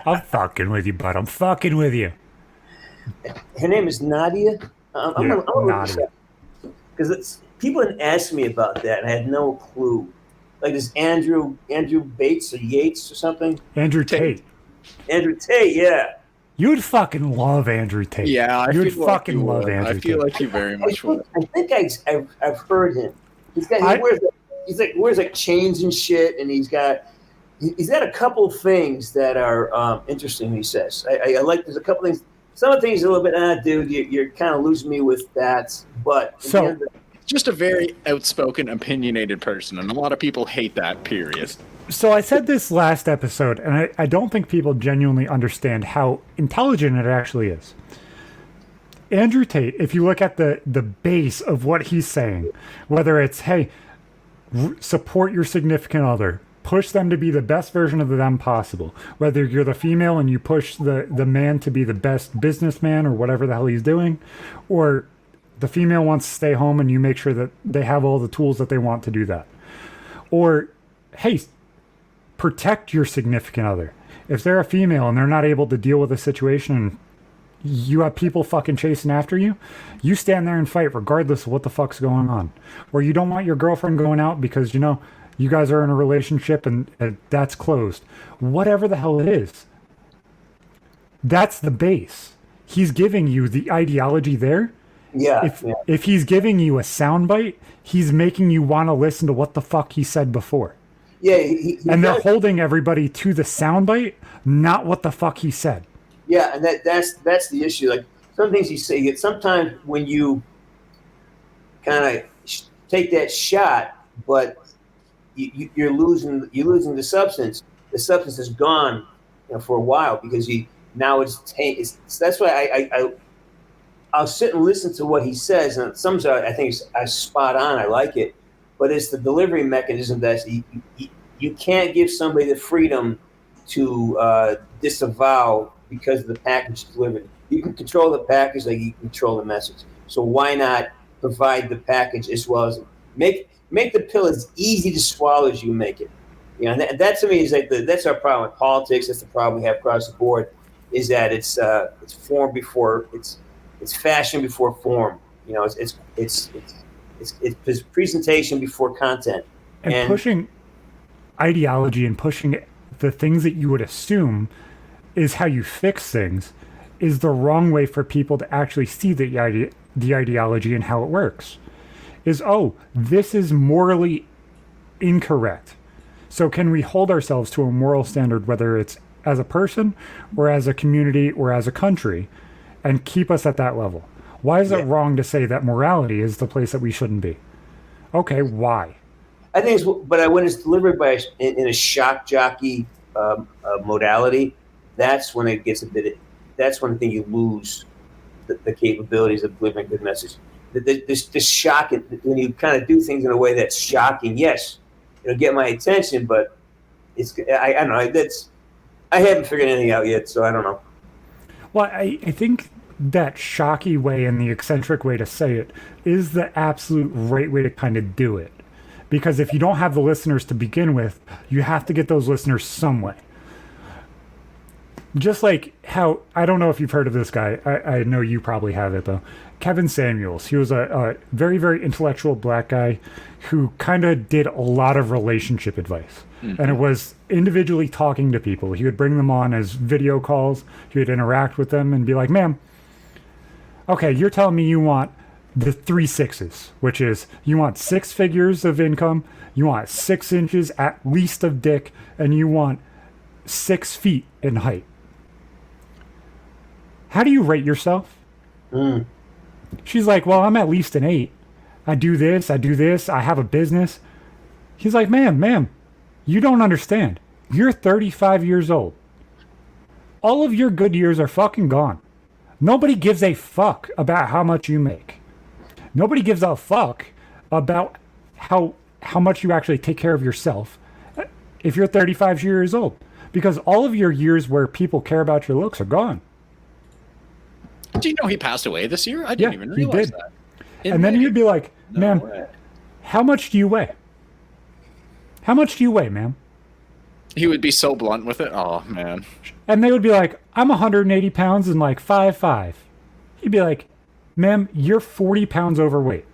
I'm fucking with you, bud. I'm fucking with you. Her name is Nadia. I'm Yeah, Nadia. Because people didn't ask me about that, and I had no clue. Like this Andrew Bates or Yates or something. Andrew Tate. Andrew Tate, yeah. You would fucking love Andrew Tate. Yeah, you would fucking you love would. Andrew I feel Tate. like you very much would. I think I've heard him. He wears like chains and shit, and he's got a couple of things that are interesting. He says I like. There's a couple things. Some of the things are a little bit, dude, you're kind of losing me with that. But So Just a very outspoken, opinionated person, and a lot of people hate that. Period. So I said this last episode, and I don't think people genuinely understand how intelligent it actually is. Andrew Tate, if you look at the base of what he's saying, whether it's, hey, support your significant other, push them to be the best version of them possible, whether you're the female and you push the man to be the best businessman or whatever the hell he's doing, or the female wants to stay home and you make sure that they have all the tools that they want to do that. Or, hey, protect your significant other. If they're a female and they're not able to deal with a situation and you have people fucking chasing after you, you stand there and fight regardless of what the fuck's going on. Or you don't want your girlfriend going out because, you guys are in a relationship and that's closed. Whatever the hell it is. That's the base. He's giving you the ideology there, Yeah. If he's giving you a soundbite, he's making you want to listen to what the fuck he said before. Yeah. And they're holding everybody to the soundbite, not what the fuck he said. Yeah, and that's the issue. Like some things you say, sometimes when you kind of take that shot, but you're losing the substance. The substance is gone, for a while because that's why I'll sit and listen to what he says, and some I think is spot on. I like it, but it's the delivery mechanism that you can't give somebody the freedom to disavow because the package is delivered. You can control the package like you control the message. So why not provide the package as well as make the pill as easy to swallow as you make it? And that to me is like that's our problem with politics. That's the problem we have across the board, is that it's form before it's fashion before form. It's presentation before content. And pushing ideology and pushing the things that you would assume is how you fix things is the wrong way for people to actually see the ideology and how it works. This is morally incorrect. So can we hold ourselves to a moral standard, whether it's as a person or as a community or as a country, and keep us at that level? Why is it wrong to say that morality is the place that we shouldn't be? Okay, why? I think but when it's delivered in a shock jockey modality, that's when it gets that's when I think you lose the capabilities of delivering a good message. The shock, when you kind of do things in a way that's shocking, yes, it'll get my attention, but I don't know. I haven't figured anything out yet, so I don't know. Well, I think that shocky way and the eccentric way to say it is the absolute right way to kind of do it. Because if you don't have the listeners to begin with, you have to get those listeners some way. Just like how, I don't know if you've heard of this guy. I know you probably have it, though. Kevin Samuels. He was a very, very intellectual black guy who kind of did a lot of relationship advice. Mm-hmm. And it was individually talking to people. He would bring them on as video calls. He would interact with them and be like, ma'am, okay, you're telling me you want the 3 6s, which is you want 6 figures of income, you want 6 inches at least of dick, and you want 6 feet in height. How do you rate yourself? She's like, well, I'm at least an 8. I do this, I have a business. He's like, ma'am, you don't understand. You're 35 years old. All of your good years are fucking gone. Nobody gives a fuck about how much you make. Nobody gives a fuck about how much you actually take care of yourself if you're 35 years old. Because all of your years where people care about your looks are gone. Do you know he passed away this year? I didn't even realize that. And then you'd be like, ma'am, how much do you weigh? How much do you weigh, ma'am? He would be so blunt with it. Oh, man. And they would be like, I'm 180 pounds and like 5'5". He'd be like, ma'am, you're 40 pounds overweight.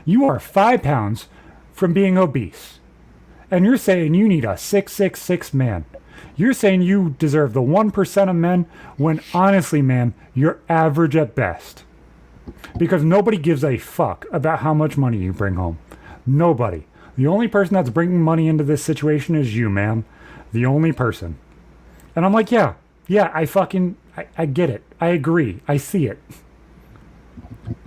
You are 5 pounds from being obese. And you're saying you need a 6'6" man. You're saying you deserve the 1% of men when honestly, ma'am, you're average at best. Because nobody gives a fuck about how much money you bring home. Nobody. The only person that's bringing money into this situation is you, ma'am. The only person. And I'm like, yeah, I get it. I agree. I see it.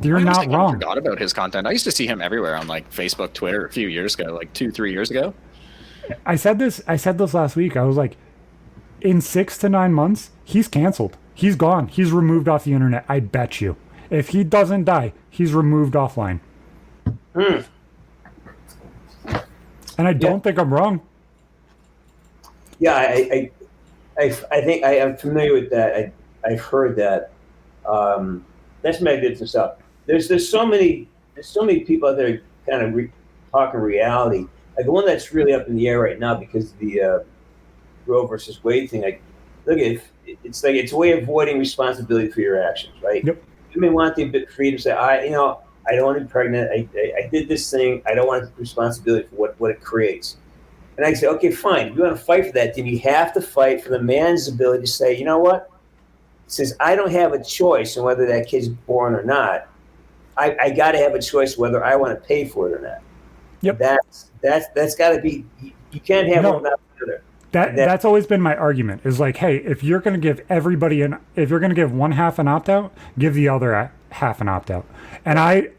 You're not wrong. I forgot about his content. I used to see him everywhere on like Facebook, Twitter a few years ago, like 2-3 years ago. I said this last week. I was like, in 6 to 9 months, he's canceled. He's gone. He's removed off the internet. I bet you. If he doesn't die, he's removed offline. And I don't think I'm wrong. Yeah, I think I am familiar with that. I've heard that. That's magnificent stuff. There's so many people out there kind of talking reality. Like the one that's really up in the air right now because of the Roe versus Wade thing. Like, look, it's a way of avoiding responsibility for your actions, right? Yep. You may want the freedom to say, I don't want to be pregnant. I did this thing. I don't want to take responsibility for what it creates. And I say, okay, fine. If you want to fight for that, then you have to fight for the man's ability to say, you know what? It says, I don't have a choice on whether that kid's born or not. I got to have a choice whether I want to pay for it or not. Yep. That's got to be. You can't have one without the other. That's always been my argument. Is like, hey, if you're going to give everybody if you're going to give one half an opt out, give the other half an opt out. And I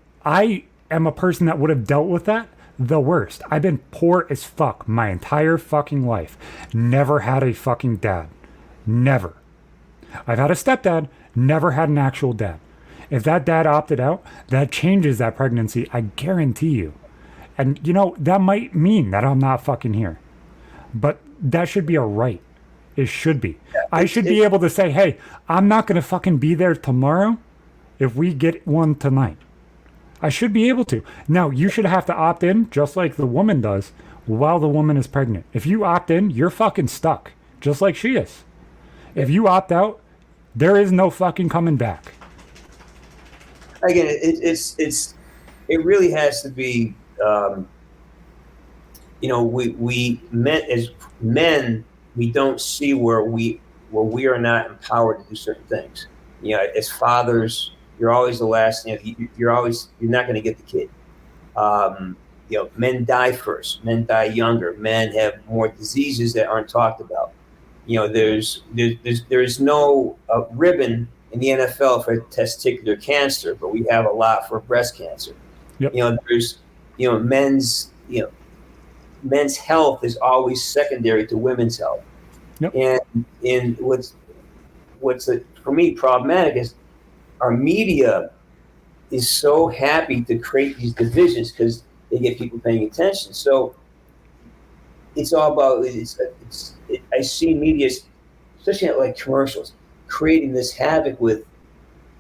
am a person that would have dealt with that the worst. I've been poor as fuck my entire fucking life. Never had a fucking dad. Never. I've had a stepdad. Never had an actual dad. If that dad opted out, that changes that pregnancy. I guarantee you. And that might mean that I'm not fucking here. But that should be a right. It should be. I should be able to say, hey, I'm not going to fucking be there tomorrow if we get one tonight. I should be able to. Now, you should have to opt in just like the woman does while the woman is pregnant. If you opt in, you're fucking stuck, just like she is. If you opt out, there is no fucking coming back. Again, it really has to be. We as men, we don't see where we are not empowered to do certain things. As fathers, you're always the last. You're not going to get the kid. Men die first. Men die younger. Men have more diseases that aren't talked about. There's no ribbon in the NFL for testicular cancer, but we have a lot for breast cancer. Yep. There's men's health is always secondary to women's health. Yep. And what's for me problematic is our media is so happy to create these divisions because they get people paying attention. So it's all about I see media, especially like commercials, creating this havoc with,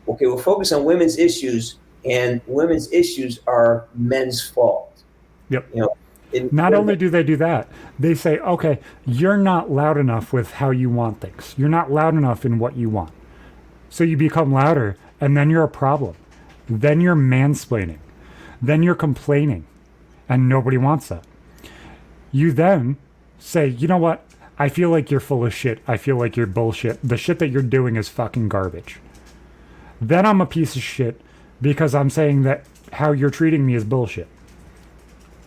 okay, we'll focus on women's issues, and women's issues are men's fault. Yep. Not only do they do that, they say, okay, you're not loud enough with how you want things. You're not loud enough in what you want. So you become louder, and then you're a problem. Then you're mansplaining. Then you're complaining, and nobody wants that. You then say, you know what? I feel like you're full of shit. I feel like you're bullshit. The shit that you're doing is fucking garbage. Then I'm a piece of shit because I'm saying that how you're treating me is bullshit.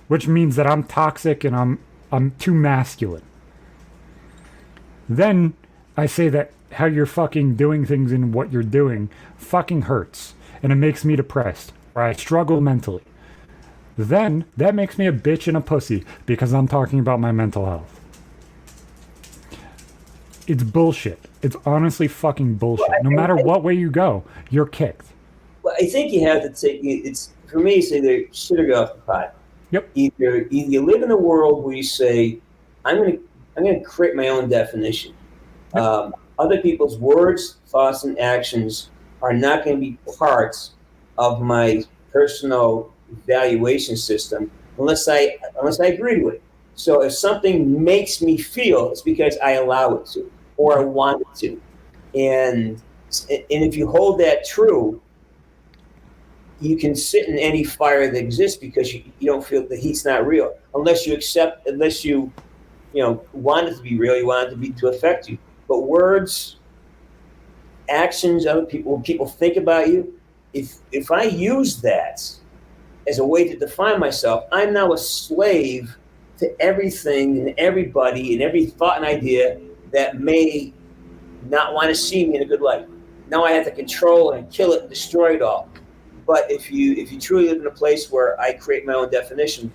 Which means that I'm toxic and I'm too masculine. Then I say that how you're fucking doing things and what you're doing fucking hurts. And it makes me depressed. Or I struggle mentally. Then that makes me a bitch and a pussy because I'm talking about my mental health. It's bullshit. It's honestly fucking bullshit. No matter what way you go, you're kicked. Well, I think you have to take it's for me. Say they shit or get off the pot. Yep. Either you live in a world where you say, I'm gonna create my own definition. Yep. Other people's words, thoughts, and actions are not going to be parts of my personal evaluation system unless I agree to it. So if something makes me feel, it's because I allow it to or I want it to. And if you hold that true, you can sit in any fire that exists because you don't feel the heat's not real. Unless you want it to be real, you want it to affect you. But words, actions, other people, when people think about you, if I use that as a way to define myself, I'm now a slave to everything and everybody and every thought and idea that may not want to see me in a good light. Now I have to control and kill it and destroy it all. But if you truly live in a place where I create my own definition,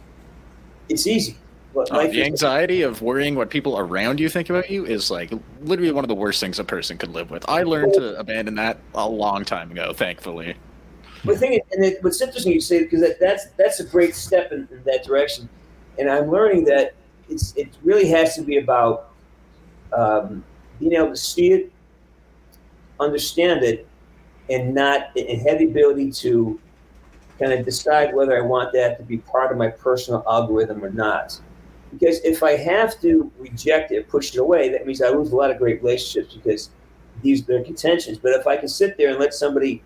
it's easy. The anxiety of worrying what people around you think about you is like literally one of the worst things a person could live with. I learned to abandon that a long time ago, thankfully. The thing, what's interesting you say, because that's a great step in that direction, and I'm learning that it really has to be about being able to see it, understand it, and have the ability to kind of decide whether I want that to be part of my personal algorithm or not. Because if I have to reject it, push it away, that means I lose a lot of great relationships because they're contentions. But if I can sit there and let somebody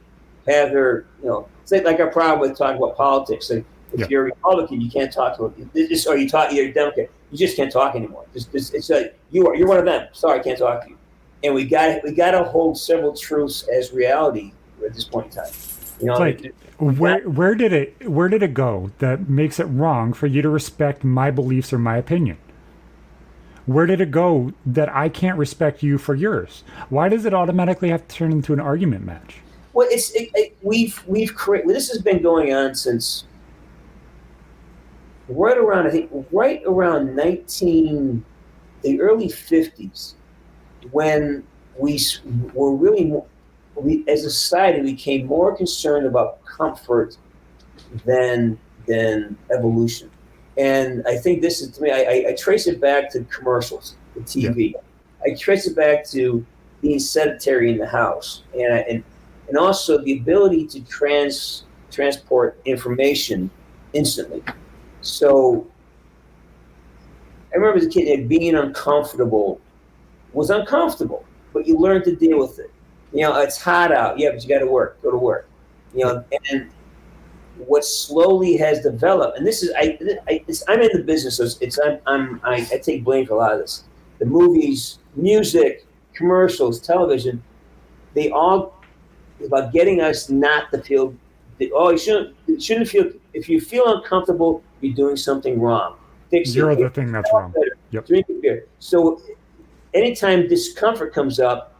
have their, it's like our problem with talking about politics. Like if you're a Republican, you can't talk to them. Or you're a Democrat, you just can't talk anymore. It's like you're one of them. Sorry, I can't talk to you. And we got to hold several truths as reality at this point in time. Where did it go that makes it wrong for you to respect my beliefs or my opinion? Where did it go that I can't respect you for yours? Why does it automatically have to turn into an argument match? Well, we've created. This has been going on since right around the early 50s, when we were really, as a society, became more concerned about comfort than evolution. And I think this is, to me, I trace it back to commercials, the TV. Yeah. I trace it back to being sedentary in the house, and also the ability to transport information instantly. So I remember as a kid, being uncomfortable was uncomfortable, but you learn to deal with it. It's hot out. Yeah, but you got to work. Go to work. And what slowly has developed, and this is I'm in the business, so I take blame for a lot of this. The movies, music, commercials, television, they all about getting us not to feel. You shouldn't feel. If you feel uncomfortable, you're doing something wrong. Fix it. You're the thing that's wrong. Yep. Drink a beer. So anytime discomfort comes up,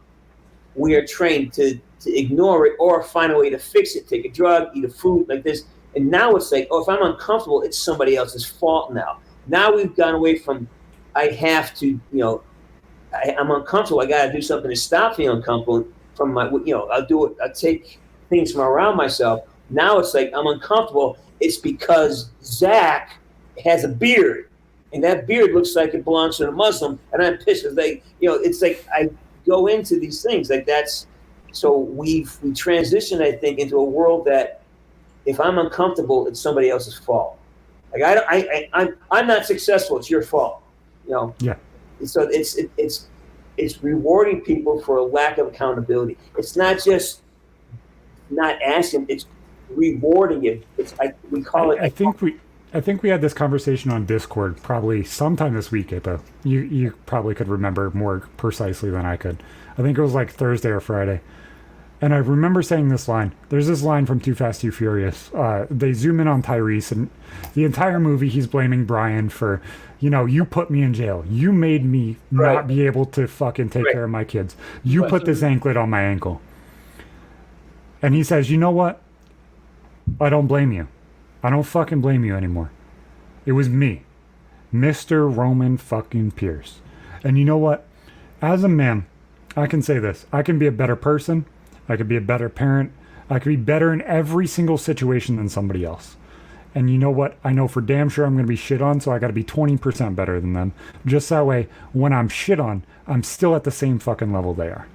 we are trained to ignore it or find a way to fix it. Take a drug, eat a food like this. And now it's like, if I'm uncomfortable, it's somebody else's fault now. Now we've gone away from, I have to, I'm uncomfortable. I got to do something to stop feeling uncomfortable from my, I'll do it. I'll take things from around myself. Now it's like, I'm uncomfortable. It's because Zach has a beard, and that beard looks like it belongs to a Muslim, and I'm pissed. It's like, it's like I go into these things like that's. So we transitioned, I think, into a world that if I'm uncomfortable, it's somebody else's fault. Like I'm not successful. It's your fault. Yeah. So it's rewarding people for a lack of accountability. It's not just not asking. It's rewarding it. We call it. I think we had this conversation on Discord probably sometime this week, Apo. You probably could remember more precisely than I could. I think it was like Thursday or Friday. And I remember saying this line. There's this line from Too Fast, Too Furious. They zoom in on Tyrese, and the entire movie he's blaming Brian for, you put me in jail. You made me not be able to fucking take care of my kids. You put this anklet on my ankle. And he says, you know what? I don't blame you. I don't fucking blame you anymore. It was me, Mr. Roman fucking Pierce. And you know what? As a man, I can say this. I can be a better person. I could be a better parent. I could be better in every single situation than somebody else. And you know what? I know for damn sure I'm going to be shit on, so I got to be 20% better than them. Just that way, when I'm shit on, I'm still at the same fucking level they are.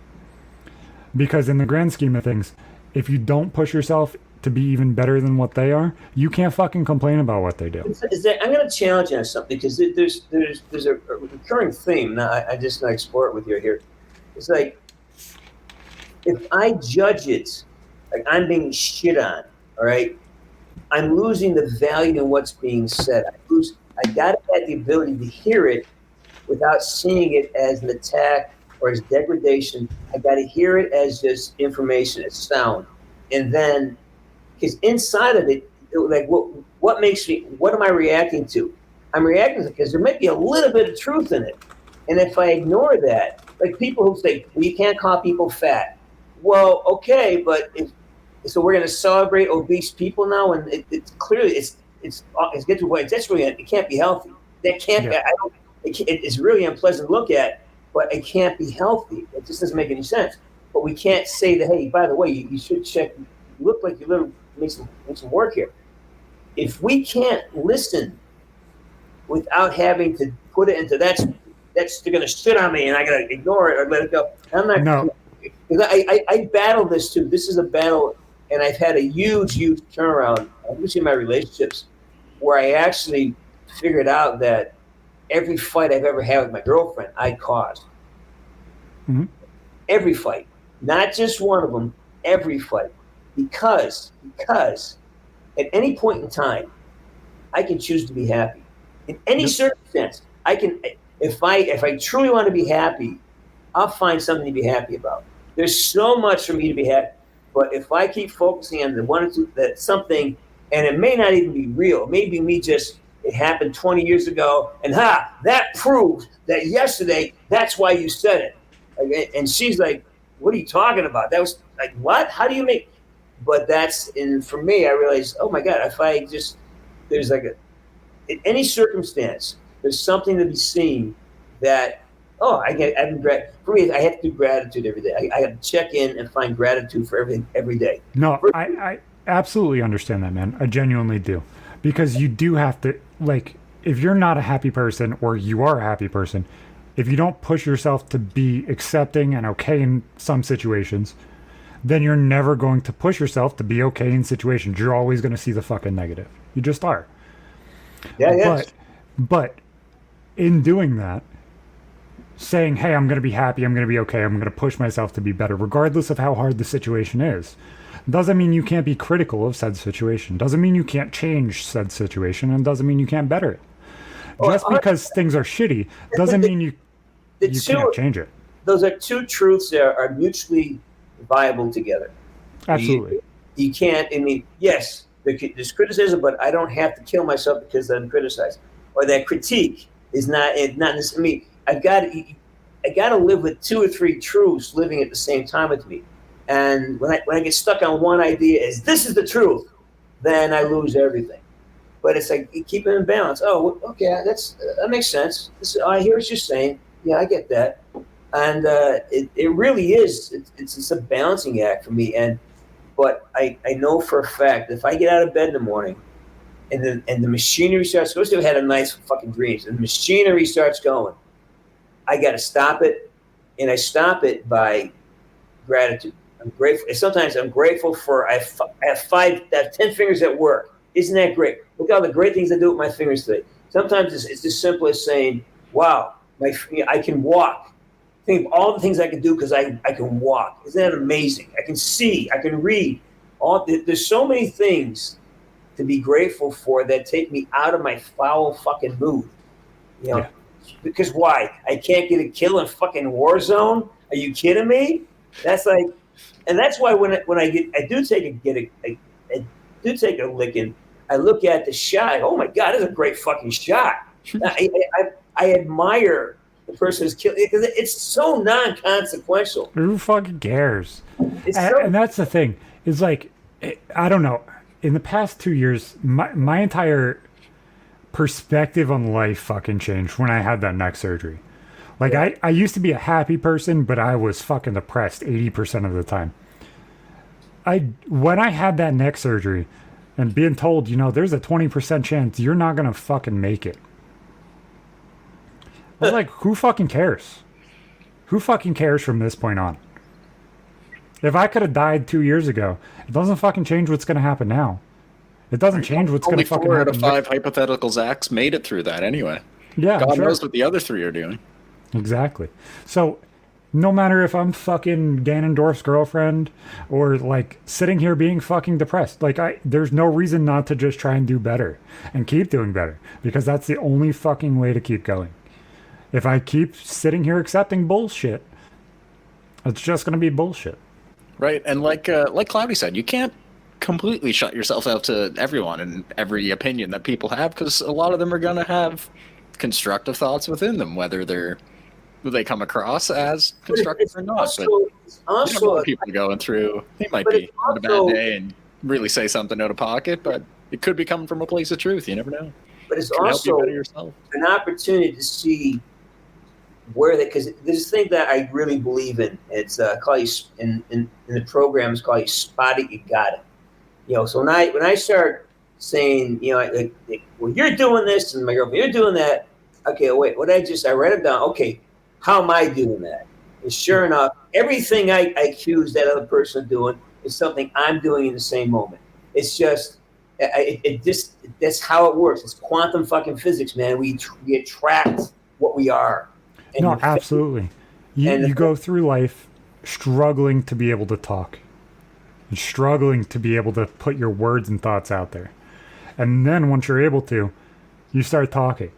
Because in the grand scheme of things, if you don't push yourself to be even better than what they are, you can't fucking complain about what they do. I'm going to challenge you on something, because there's a recurring theme. Now, I just going to explore it with you here. It's like, if I judge it, like I'm being shit on, all right, I'm losing the value in what's being said. I got to have the ability to hear it without seeing it as an attack or as degradation. I got to hear it as just information, as sound. And then, because inside of it, like what makes me, what am I reacting to? I'm reacting because there might be a little bit of truth in it. And if I ignore that, like people who say, well, you can't call people fat. Well, okay, but so we're going to celebrate obese people now, and it's clearly it's get to a point. That's really, it can't be healthy. That can't. Yeah. It's really unpleasant to look at, but it can't be healthy. It just doesn't make any sense. But we can't say that. Hey, by the way, you should check. You look like you literally make some work here. If we can't listen without having to put it into that's they're going to shit on me, and I got to ignore it or let it go. I'm not. No. Because I battle this too. This is a battle, and I've had a huge turnaround, especially in my relationships, where I actually figured out that every fight I've ever had with my girlfriend, I caused. Mm-hmm. Every fight, not just one of them, every fight, because at any point in time, I can choose to be happy. In any circumstance, I can. If I truly want to be happy, I'll find something to be happy about. There's so much for me to be happy. But if I keep focusing on the one or two, that something, and it may not even be real, maybe me just, it happened 20 years ago, and that proves that yesterday, that's why you said it. Like, and she's like, what are you talking about? That was like, what? How do you make? But and for me, I realized, oh my God, if I just, there's like in any circumstance, there's something to be seen that, oh, for me, I have to do gratitude every day. I have to check in and find gratitude for everything every day. No, I absolutely understand that, man. I genuinely do. Because you do have to, like, if you're not a happy person or you are a happy person, if you don't push yourself to be accepting and okay in some situations, then you're never going to push yourself to be okay in situations. You're always going to see the fucking negative. You just are. Yeah. But in doing that, saying, hey, I'm going to be happy, I'm going to be okay, I'm going to push myself to be better, regardless of how hard the situation is, doesn't mean you can't be critical of said situation. Doesn't mean you can't change said situation, and doesn't mean you can't better it. Just because things are shitty doesn't mean you can't change it. Those are two truths that are mutually viable together. Absolutely. You can't, I mean, yes, there's criticism, but I don't have to kill myself because I'm criticized. Or that critique is not I mean, I got to live with two or three truths living at the same time with me. And when I get stuck on one idea as this is the truth, then I lose everything. But it's like you keep it in balance. Oh, okay, that makes sense. I hear what you're saying. Yeah, I get that. And it really is. It's a balancing act for me. But I know for a fact if I get out of bed in the morning and the machinery starts, supposed to have had a nice fucking dreams, and the machinery starts going, I got to stop it, and I stop it by gratitude. I'm grateful. Sometimes I'm grateful for I have 10 fingers at work. Isn't that great? Look at all the great things I do with my fingers today. Sometimes it's as simple as saying, wow, I can walk. Think of all the things I can do because I can walk. Isn't that amazing? I can see. I can read. There's so many things to be grateful for that take me out of my foul fucking mood. You know, because why? I can't get a kill in fucking Warzone? Are you kidding me? That's like, and that's why when I do take a licking, I look at the shot. Oh my God, that's a great fucking shot. I admire the person who's killing because it's so non-consequential. Who fucking cares? And that's the thing. It's like, I don't know. In the past 2 years, my entire perspective on life fucking changed when I had that neck surgery. Like, yeah. I used to be a happy person, but I was fucking depressed 80% of the time. When I had that neck surgery and being told, there's a 20% chance you're not going to fucking make it. I was like, who fucking cares? Who fucking cares from this point on? If I could have died 2 years ago, it doesn't fucking change what's going to happen now. It doesn't change what's going to fucking happen. Only 4 out of 5 hypothetical Zacks made it through that anyway. Yeah, God knows what the other 3 are doing. Exactly. So, no matter if I'm fucking Ganondorf's girlfriend or like sitting here being fucking depressed, like there's no reason not to just try and do better and keep doing better because that's the only fucking way to keep going. If I keep sitting here accepting bullshit, it's just going to be bullshit. Right, and like Cloudy said, you can't completely shut yourself out to everyone and every opinion that people have because a lot of them are going to have constructive thoughts within them, whether they come across as constructive or not. Also, but you know, people going through, they might be on a bad day and really say something out of pocket, but it could be coming from a place of truth. You never know. But it's also an opportunity to see because there's this thing that I really believe in. It's called in the program. It's called spot it, you got it. So when I start saying, well, you're doing this, and my girlfriend, you're doing that. Okay, wait, I read it down. Okay, how am I doing that? And sure enough, everything I accuse that other person of doing is something I'm doing in the same moment. It's just, that's how it works. It's quantum fucking physics, man. We attract what we are. No, absolutely. You go through life struggling to be able to talk and struggling to be able to put your words and thoughts out there. And then once you're able to, you start talking.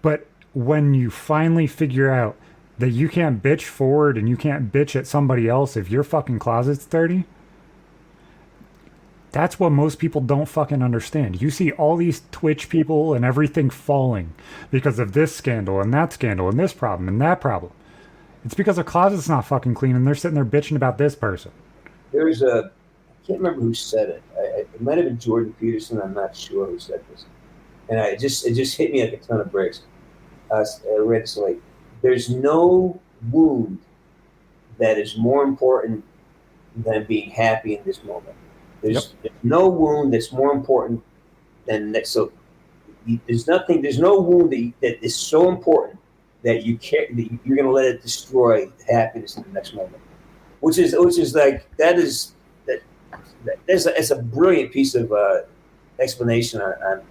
But when you finally figure out that you can't bitch forward and you can't bitch at somebody else if your fucking closet's dirty, That's what most people don't fucking understand. You see all these Twitch people and everything falling because of this scandal and that scandal and this problem and that problem. It's because their closet's not fucking clean and they're sitting there bitching about this person. There's a, I can't remember who said it. It might have been Jordan Peterson. I'm not sure who said this. And it just hit me like a ton of bricks. I read this like, there's no wound that is more important than being happy in this moment. There's no wound that's more important than that. So there's no wound that is so important that you're going to let it destroy the happiness in the next moment. Which is like, that's a brilliant piece of explanation on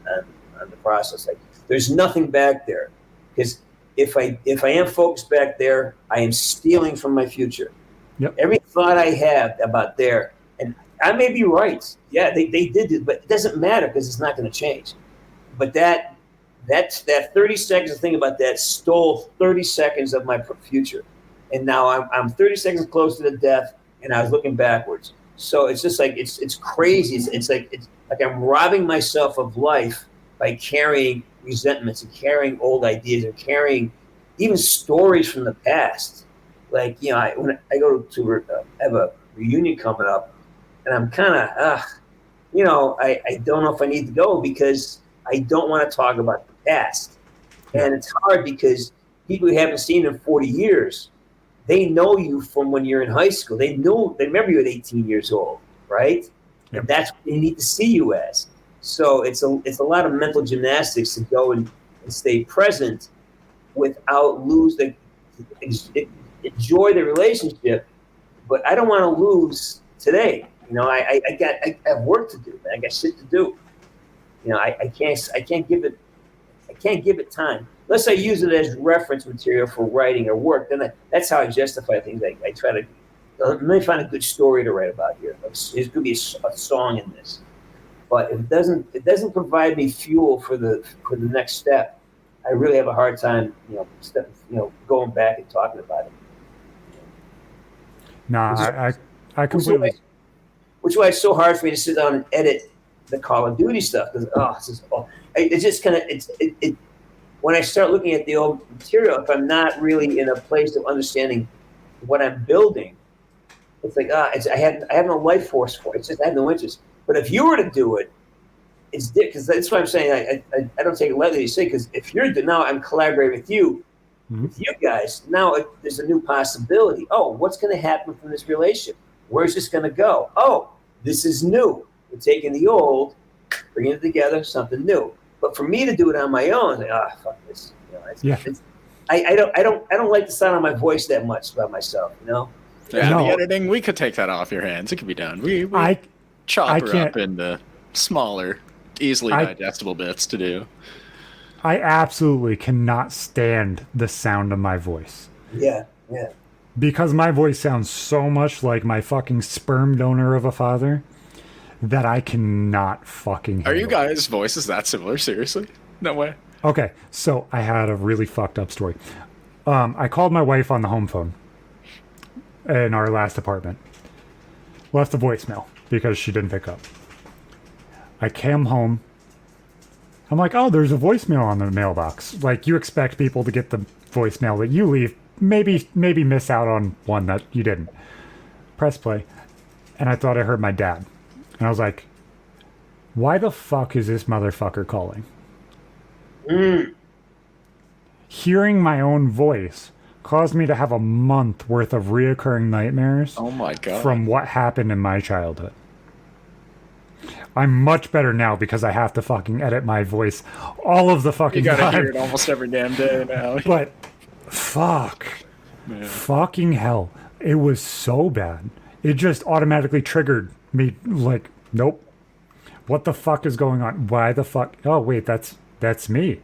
the process. Like, there's nothing back there, because if I am focused back there, I am stealing from my future. Yep. Every thought I have about there, and I may be right. Yeah, they did it, but it doesn't matter because it's not going to change. But that 30 seconds of thinking about that stole 30 seconds of my future, and now I'm 30 seconds closer to death, and I was looking backwards. So it's just like it's crazy. It's like I'm robbing myself of life by carrying resentments and carrying old ideas and carrying even stories from the past. Like, you know, when I go to have a reunion coming up, and I'm kind of, you know, I don't know if I need to go because I don't want to talk about the past. And it's hard because people you haven't seen in 40 years, they know you from when you're in high school. They remember you at 18 years old, right? Yep. And that's what they need to see you as. So it's a lot of mental gymnastics to go and stay present without losing, enjoy the relationship, but I don't want to lose today. You know, I have work to do. I got shit to do. You know, I can't give it time unless I use it as reference material for writing or work. Then that's how I justify things. I try to let me find a good story to write about here. There's going to be a song in this, but if it doesn't provide me fuel for the next step, I really have a hard time, going back and talking about it. Nah, I completely. Which is why it's so hard for me to sit down and edit the Call of Duty stuff, because it's just kind of when I start looking at the old material, if I'm not really in a place of understanding what I'm building, it's like I have no life force for it. It's just I have no interest. But if you were to do it, it's because that's why I'm saying I don't take it lightly to say, because if you're now I'm collaborating with you, with you guys, now there's a new possibility. Oh, what's going to happen from this relationship? Where's this going to go? Oh, this is new. We're taking the old, bringing it together, something new. But for me to do it on my own, fuck this. You know, I don't like the sound of my voice that much by myself. You know. Yeah, the editing, we could take that off your hands. It could be done. We chop her up into smaller, easily digestible bits to do. I absolutely cannot stand the sound of my voice. Yeah. Because my voice sounds so much like my fucking sperm donor of a father that I cannot fucking handle. Are you guys' voices that similar? Seriously? No way. Okay, so I had a really fucked up story. I called my wife on the home phone in our last apartment. Left a voicemail because she didn't pick up. I came home. I'm like, oh, there's a voicemail on the mailbox. Like, you expect people to get the voicemail that you leave. Maybe miss out on one that you didn't. Press play. And I thought I heard my dad. And I was like, why the fuck is this motherfucker calling? Hearing my own voice caused me to have a month worth of reoccurring nightmares. Oh my God. From what happened in my childhood. I'm much better now because I have to fucking edit my voice all of the fucking time. You gotta hear it almost every damn day now. But fuck. Man. Fucking hell. It was so bad. It just automatically triggered me like, nope. What the fuck is going on? Why the fuck? Oh, wait, that's me.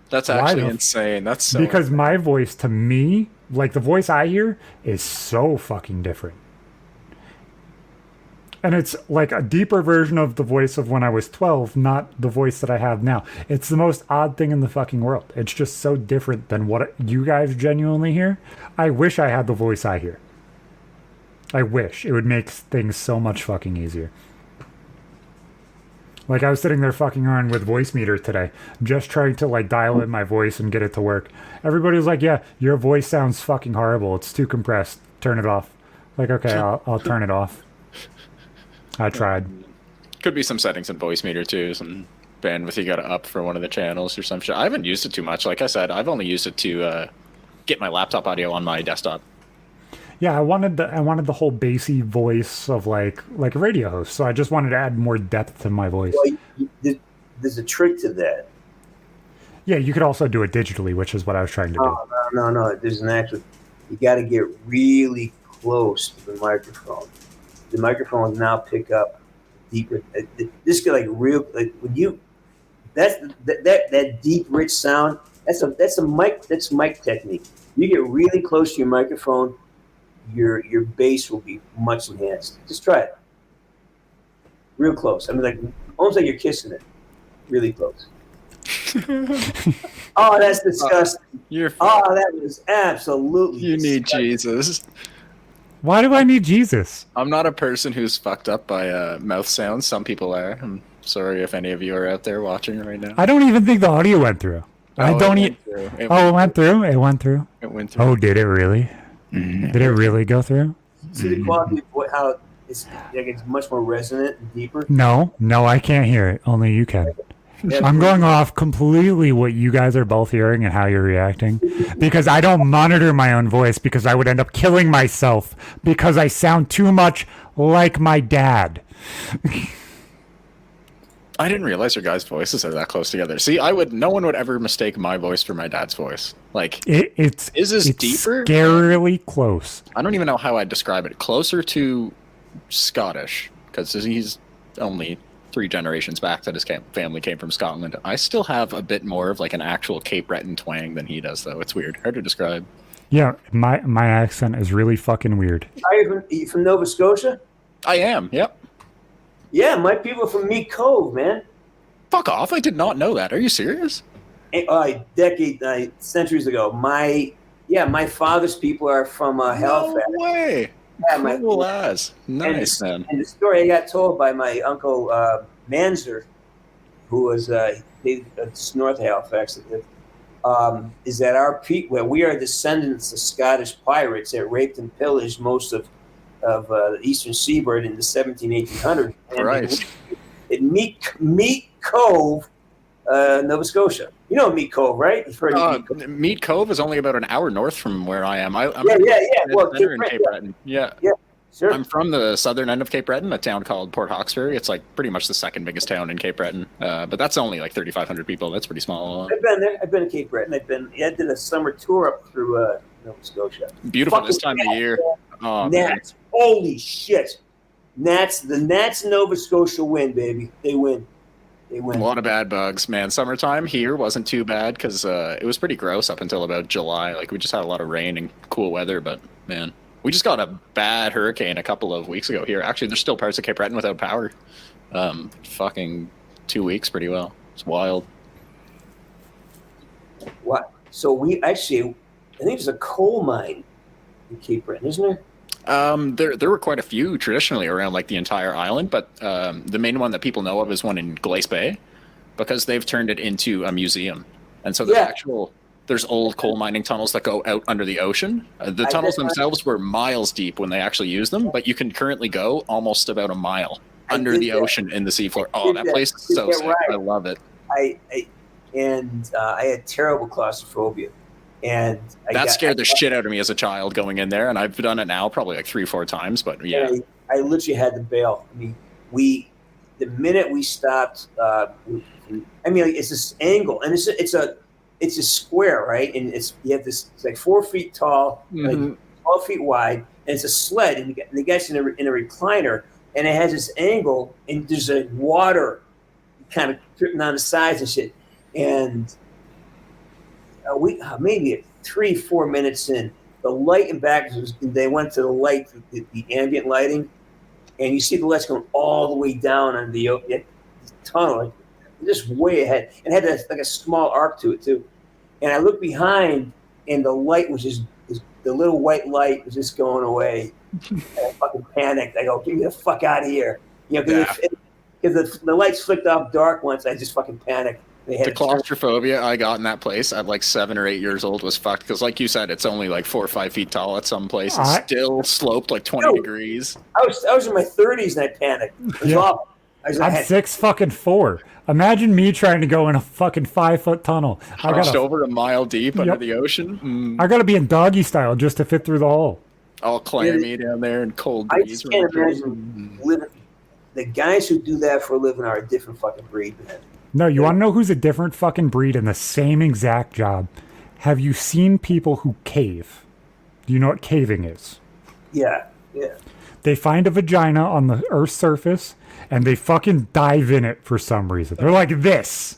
That's actually insane. That's so because insane. My voice to me, like the voice I hear, is so fucking different. And it's like a deeper version of the voice of when I was 12, not the voice that I have now. It's the most odd thing in the fucking world. It's just so different than what you guys genuinely hear. I wish I had the voice I hear. I wish. It would make things so much fucking easier. Like I was sitting there fucking around with Voice Meter today, just trying to like dial in my voice and get it to work. Everybody was like, "Yeah, your voice sounds fucking horrible. It's too compressed. Turn it off." Like, okay, I'll turn it off. I tried. Could be some settings in Voice Meter too, some bandwidth you got to up for one of the channels or some shit. I haven't used it too much. Like I said, I've only used it to get my laptop audio on my desktop. Yeah, I wanted the whole bassy voice of like a radio host. So I just wanted to add more depth to my voice. Well, there's a trick to that. Yeah, you could also do it digitally, which is what I was trying to do. No. There's an actual. You got to get really close to the microphone. The microphone will now pick up deeper. This get like real like when you. That deep, rich sound. That's mic technique. You get really close to your microphone, your bass will be much enhanced. Just try it. Real close. I mean, like almost like you're kissing it. Really close. Oh, that's disgusting. That was absolutely. You need disgusting. Jesus. Why do I need Jesus? I'm not a person who's fucked up by mouth sounds. Some people are. I'm sorry if any of you are out there watching right now. I don't even think the audio went through. I don't even. It went through. It went through. It went through. Oh, did it really? Did it really go through? See the quality of how it's much more resonant and deeper. No, I can't hear it. Only you can. I'm going off completely what you guys are both hearing and how you're reacting because I don't monitor my own voice because I would end up killing myself because I sound too much like my dad. I didn't realize your guys' voices are that close together. See, no one would ever mistake my voice for my dad's voice. Like it's deeper? Scarily close. I don't even know how I'd describe it. Closer to Scottish because he's only 3 generations back that his family came from Scotland. I still have a bit more of like an actual Cape Breton twang than he does, though. It's weird. Hard to describe. Yeah, my accent is really fucking weird. Are you from Nova Scotia? I am, yep. Yeah, my people are from Meat Cove, man. Fuck off, I did not know that. Are you serious? Centuries ago. My father's people are from Halifax. No way. Yeah, cool ass. Nice, man. And the story I got told by my uncle Manzer, who was just north of Halifax, is that our people, we are descendants of Scottish pirates that raped and pillaged most of the eastern seaboard in the 1800s. Right. In Meat Cove, Nova Scotia. You know Meat Cove, right? You've heard of Meat Cove is only about an hour north from where I am. I'm yeah. Well, Cape Breton. Yeah. Sure. I'm from the southern end of Cape Breton, a town called Port Hawkesbury. It's like pretty much the second biggest town in Cape Breton, but that's only like 3,500 people. That's pretty small. I've been there. I've been to Cape Breton. I did a summer tour up through Nova Scotia. Beautiful this time of year. Oh, Gnats. Holy shit. The Gnats Nova Scotia win, baby. They win. A lot of bad bugs, man. Summertime here wasn't too bad because it was pretty gross up until about July. Like we just had a lot of rain and cool weather, but man, we just got a bad hurricane a couple of weeks ago here. Actually, there's still parts of Cape Breton without power. Fucking 2 weeks pretty well. It's wild. What? So I think there's a coal mine in Cape Breton, isn't there? There were quite a few traditionally around like the entire island, but the main one that people know of is one in Glace Bay because they've turned it into a museum. And so there's old coal mining tunnels that go out under the ocean. The tunnels themselves were miles deep when they actually used them, but you can currently go almost about a mile under the ocean in the seafloor. Oh, that place is so sick. Right. I love it. I had terrible claustrophobia. And that scared the shit out of me as a child going in there, and I've done it now probably like 3 or 4 times. But yeah, I literally had to bail. I mean, the minute we stopped, it's this angle, and it's a square, right? And you have this. It's like 4 feet tall, like 12 feet wide, and it's a sled, and the guy's in a recliner, and it has this angle, and there's a water kind of dripping on the sides and shit, and. Maybe 3-4 minutes in, the light in back, they went to the light, the ambient lighting, and you see the lights going all the way down on the tunnel, just way ahead, and it had like a small arc to it too. And I looked behind, and the light was just the little white light was just going away. And I fucking panicked. I go, "Get me the fuck out of here!" because the lights flicked off dark once. I just fucking panicked. They had The claustrophobia I got in that place at like 7 or 8 years old was fucked because, like you said, it's only like 4 or 5 feet tall at some places. Still sloped like 20 degrees. I was in my 30s and I panicked. It was awful. I'm 6'4". Imagine me trying to go in a fucking 5-foot tunnel. I Crossed got over a mile deep under the ocean. I gotta be in doggy style just to fit through the hole. All clammy down there and cold I breeze. just can't imagine living. The guys who do that for a living are a different fucking breed, man. No, you want to know who's a different fucking breed in the same exact job? Have you seen people who cave? Do you know what caving is? Yeah. They find a vagina on the Earth's surface and they fucking dive in it for some reason. They're like this.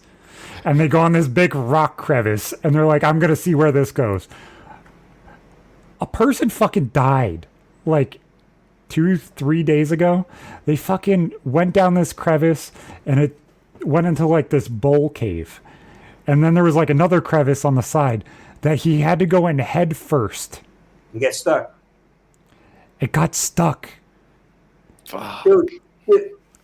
And they go on this big rock crevice and they're like, I'm going to see where this goes. A person fucking died like 2-3 days ago. They fucking went down this crevice and it went into like this bowl cave. And then there was like another crevice on the side that he had to go in head first. You get stuck. It got stuck. Dude,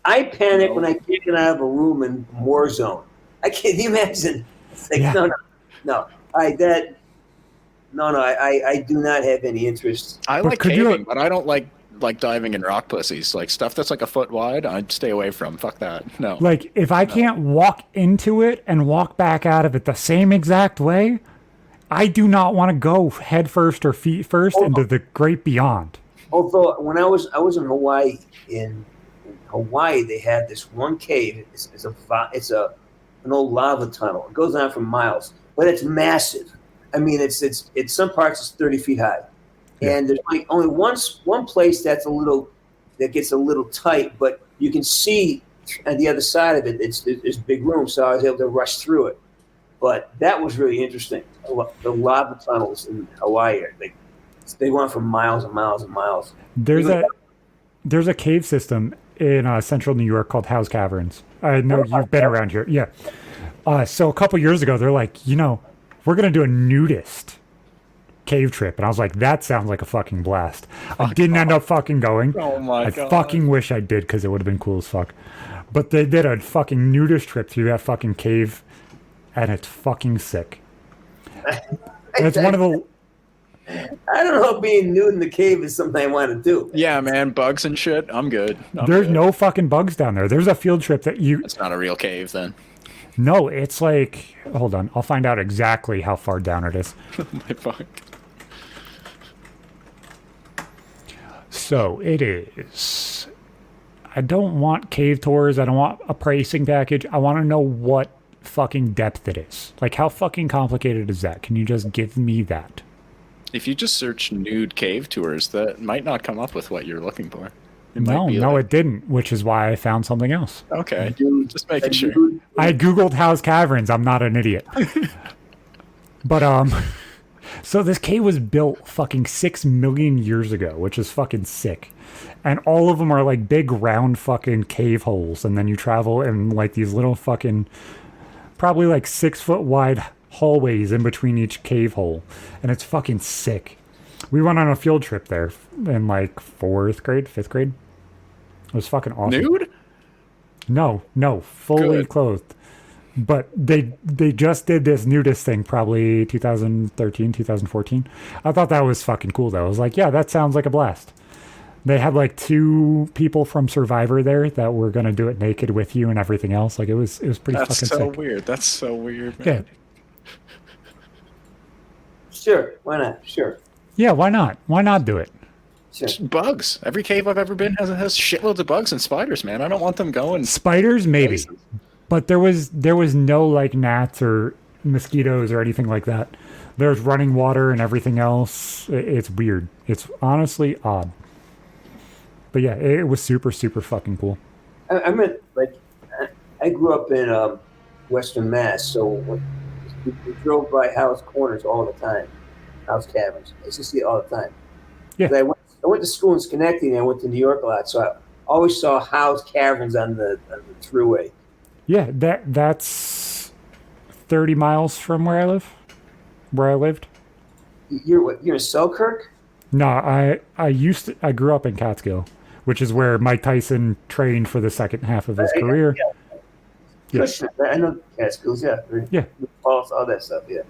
I panic when I can't get out of a room in Warzone. I can't imagine. It's like, no. I do not have any interest. I like caving, but I don't like diving in rock pussies. Like stuff that's like a foot wide, I'd stay away from. Fuck that. No. Like if I can't walk into it and walk back out of it the same exact way, I do not want to go head first or feet first into the great beyond. Although when I was in Hawaii, in Hawaii they had this one cave. It's an old lava tunnel. It goes on for miles, but it's massive. I mean, it's some parts it's 30 feet high, and there's like only one place that gets a little tight, but you can see on the other side of it. There's big room, so I was able to rush through it. But that was really interesting. The lava tunnels in Hawaii, they went for miles and miles and miles. There's a cave system in central New York called Howe's Caverns. I know you've been around here. Yeah. So a couple years ago, they're like, we're going to do a nudist cave trip. And I was like, that sounds like a fucking blast. I didn't end up fucking going. Oh my God. I fucking wish I did because it would have been cool as fuck. But they did a fucking nudist trip through that fucking cave. And it's fucking sick. And it's one of the... I don't know if being nude in the cave is something I want to do. Yeah, man, bugs and shit. I'm good. There's no fucking bugs down there. There's a field trip that you... It's not a real cave then. No, it's like... Hold on. I'll find out exactly how far down it is. My fuck. So, it is... I don't want cave tours. I don't want a pricing package. I want to know what fucking depth it is. Like, how fucking complicated is that? Can you just give me that? If you just search nude cave tours, that might not come up with what you're looking for. It didn't, which is why I found something else. Okay, just making sure. I Googled Howe's Caverns. I'm not an idiot. But, so this cave was built fucking 6 million years ago, which is fucking sick. And all of them are like big round fucking cave holes. And then you travel in like these little fucking, probably like 6 foot wide hallways in between each cave hole. And it's fucking sick. We went on a field trip there in like 4th grade, 5th grade. It was fucking awesome. Nude? No, fully clothed. But they just did this nudist thing probably 2013, 2014. I thought that was fucking cool though. I was like, yeah, that sounds like a blast. They had like 2 people from Survivor there that were going to do it naked with you and everything else. Like it was pretty fucking sick. That's so weird, man. Yeah. Sure, why not? Sure. Yeah, why not? Why not do it? Sure. Bugs. Every cave I've ever been has shitloads of bugs and spiders, man. I don't want them going. Spiders, maybe. But there was no like gnats or mosquitoes or anything like that. There's running water and everything else. It's weird. It's honestly odd. But yeah, it was super, super fucking cool. I grew up in Western Mass, so we drove by Howe's Corners all the time. Howe's Caverns. I used to see it all the time. Yeah. I went to school in Schenectady and I went to New York a lot, so I always saw Howe's Caverns on the thruway. Yeah, that's 30 miles from where I lived. You're in Selkirk? No, I grew up in Catskill, which is where Mike Tyson trained for the second half of his career. Yeah. Yeah. I know cat schools, yeah. Yeah. All that stuff, yeah.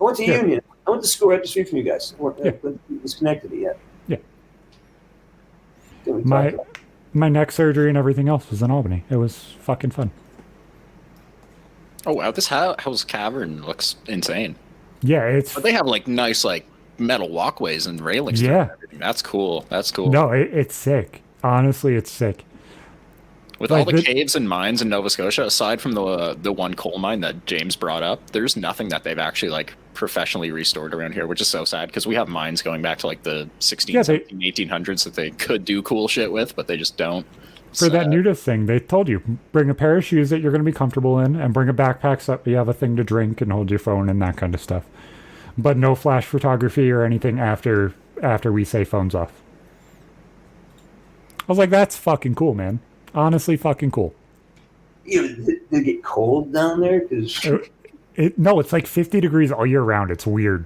I went to Union. I went to school right up the street from you guys. It's connected, yeah. Yeah. My neck surgery and everything else was in Albany. It was fucking fun. Oh wow, this house cavern looks insane. Yeah, but they have like nice like metal walkways and railings. Yeah, and everything. That's cool. That's cool. No, it's sick. Honestly, it's sick. With all the caves and mines in Nova Scotia, aside from the one coal mine that James brought up, there's nothing that they've actually like professionally restored around here, which is so sad because we have mines going back to like the 1800s that they could do cool shit with, but they just don't. For that nudist thing, they told you, bring a pair of shoes that you're going to be comfortable in and bring a backpack so you have a thing to drink and hold your phone and that kind of stuff. But no flash photography or anything after we say phones off. I was like, that's fucking cool, man. Honestly, fucking cool. Did it get cold down there? No, it's like 50 degrees all year round. It's weird.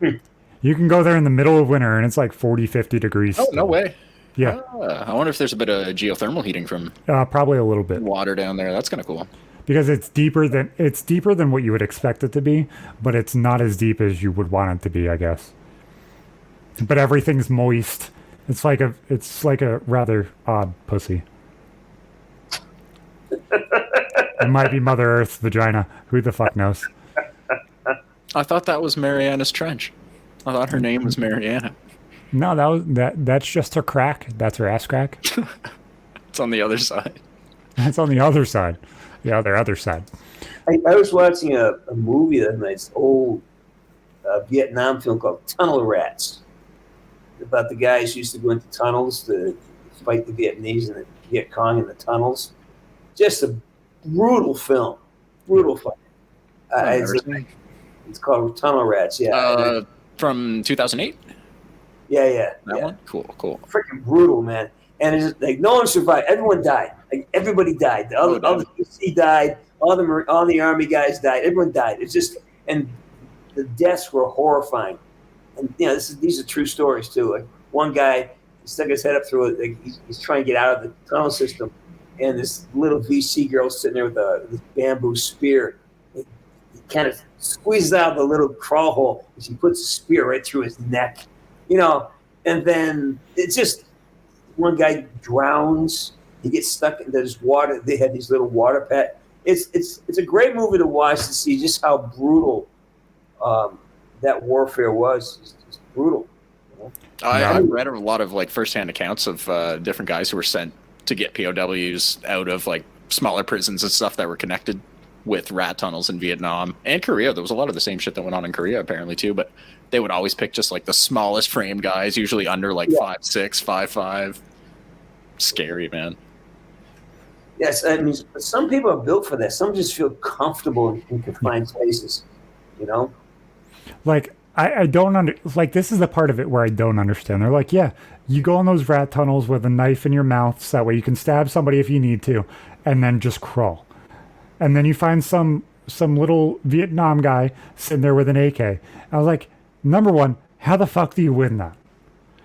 Hmm. You can go there in the middle of winter and it's like 40, 50 degrees. Oh, no way. Yeah. I wonder if there's a bit of geothermal heating from probably a little bit water down there. That's kind of cool. Because it's deeper than what you would expect it to be, but it's not as deep as you would want it to be, I guess. But everything's moist. It's like a rather odd pussy. It might be Mother Earth's vagina. Who the fuck knows? I thought that was Mariana's Trench. I thought her name was Mariana. No, that's just her crack. That's her ass crack. It's on the other side. That's on the other side. The other side. I was watching a movie that night, this old Vietnam film called Tunnel Rats, about the guys who used to go into tunnels to fight the Vietnamese and the Viet Cong in the tunnels. Just a brutal film. Brutal fight. It's called Tunnel Rats, yeah. From 2008? Yeah. That one? Cool. Freaking brutal, man. And it's just, like, no one survived. Everyone died. Like, everybody died. All the PC died. All the Army guys died. Everyone died. It's just, and the deaths were horrifying. And these are true stories too. Like one guy stuck his head up through it. Like he's trying to get out of the tunnel system, and this little VC girl sitting there with this bamboo spear. He kind of squeezes out the little crawl hole, and she puts the spear right through his neck. And then it's just one guy drowns. He gets stuck in this water. They had these little water pet. It's a great movie to watch to see just how brutal that warfare was. It's brutal. I've read a lot of like firsthand accounts of different guys who were sent to get POWs out of like smaller prisons and stuff that were connected with rat tunnels in Vietnam and Korea. There was a lot of the same shit that went on in Korea apparently too, but they would always pick just like the smallest frame guys, usually under like 5'6", 5'5". Scary, man. Yes, I mean, some people are built for that. Some just feel comfortable in confined spaces, Like, I don't like, this is the part of it where I don't understand. They're like, yeah, you go in those rat tunnels with a knife in your mouth so that way you can stab somebody if you need to, and then just crawl. And then you find some little Vietnam guy sitting there with an AK. I was like, number one, how the fuck do you win that?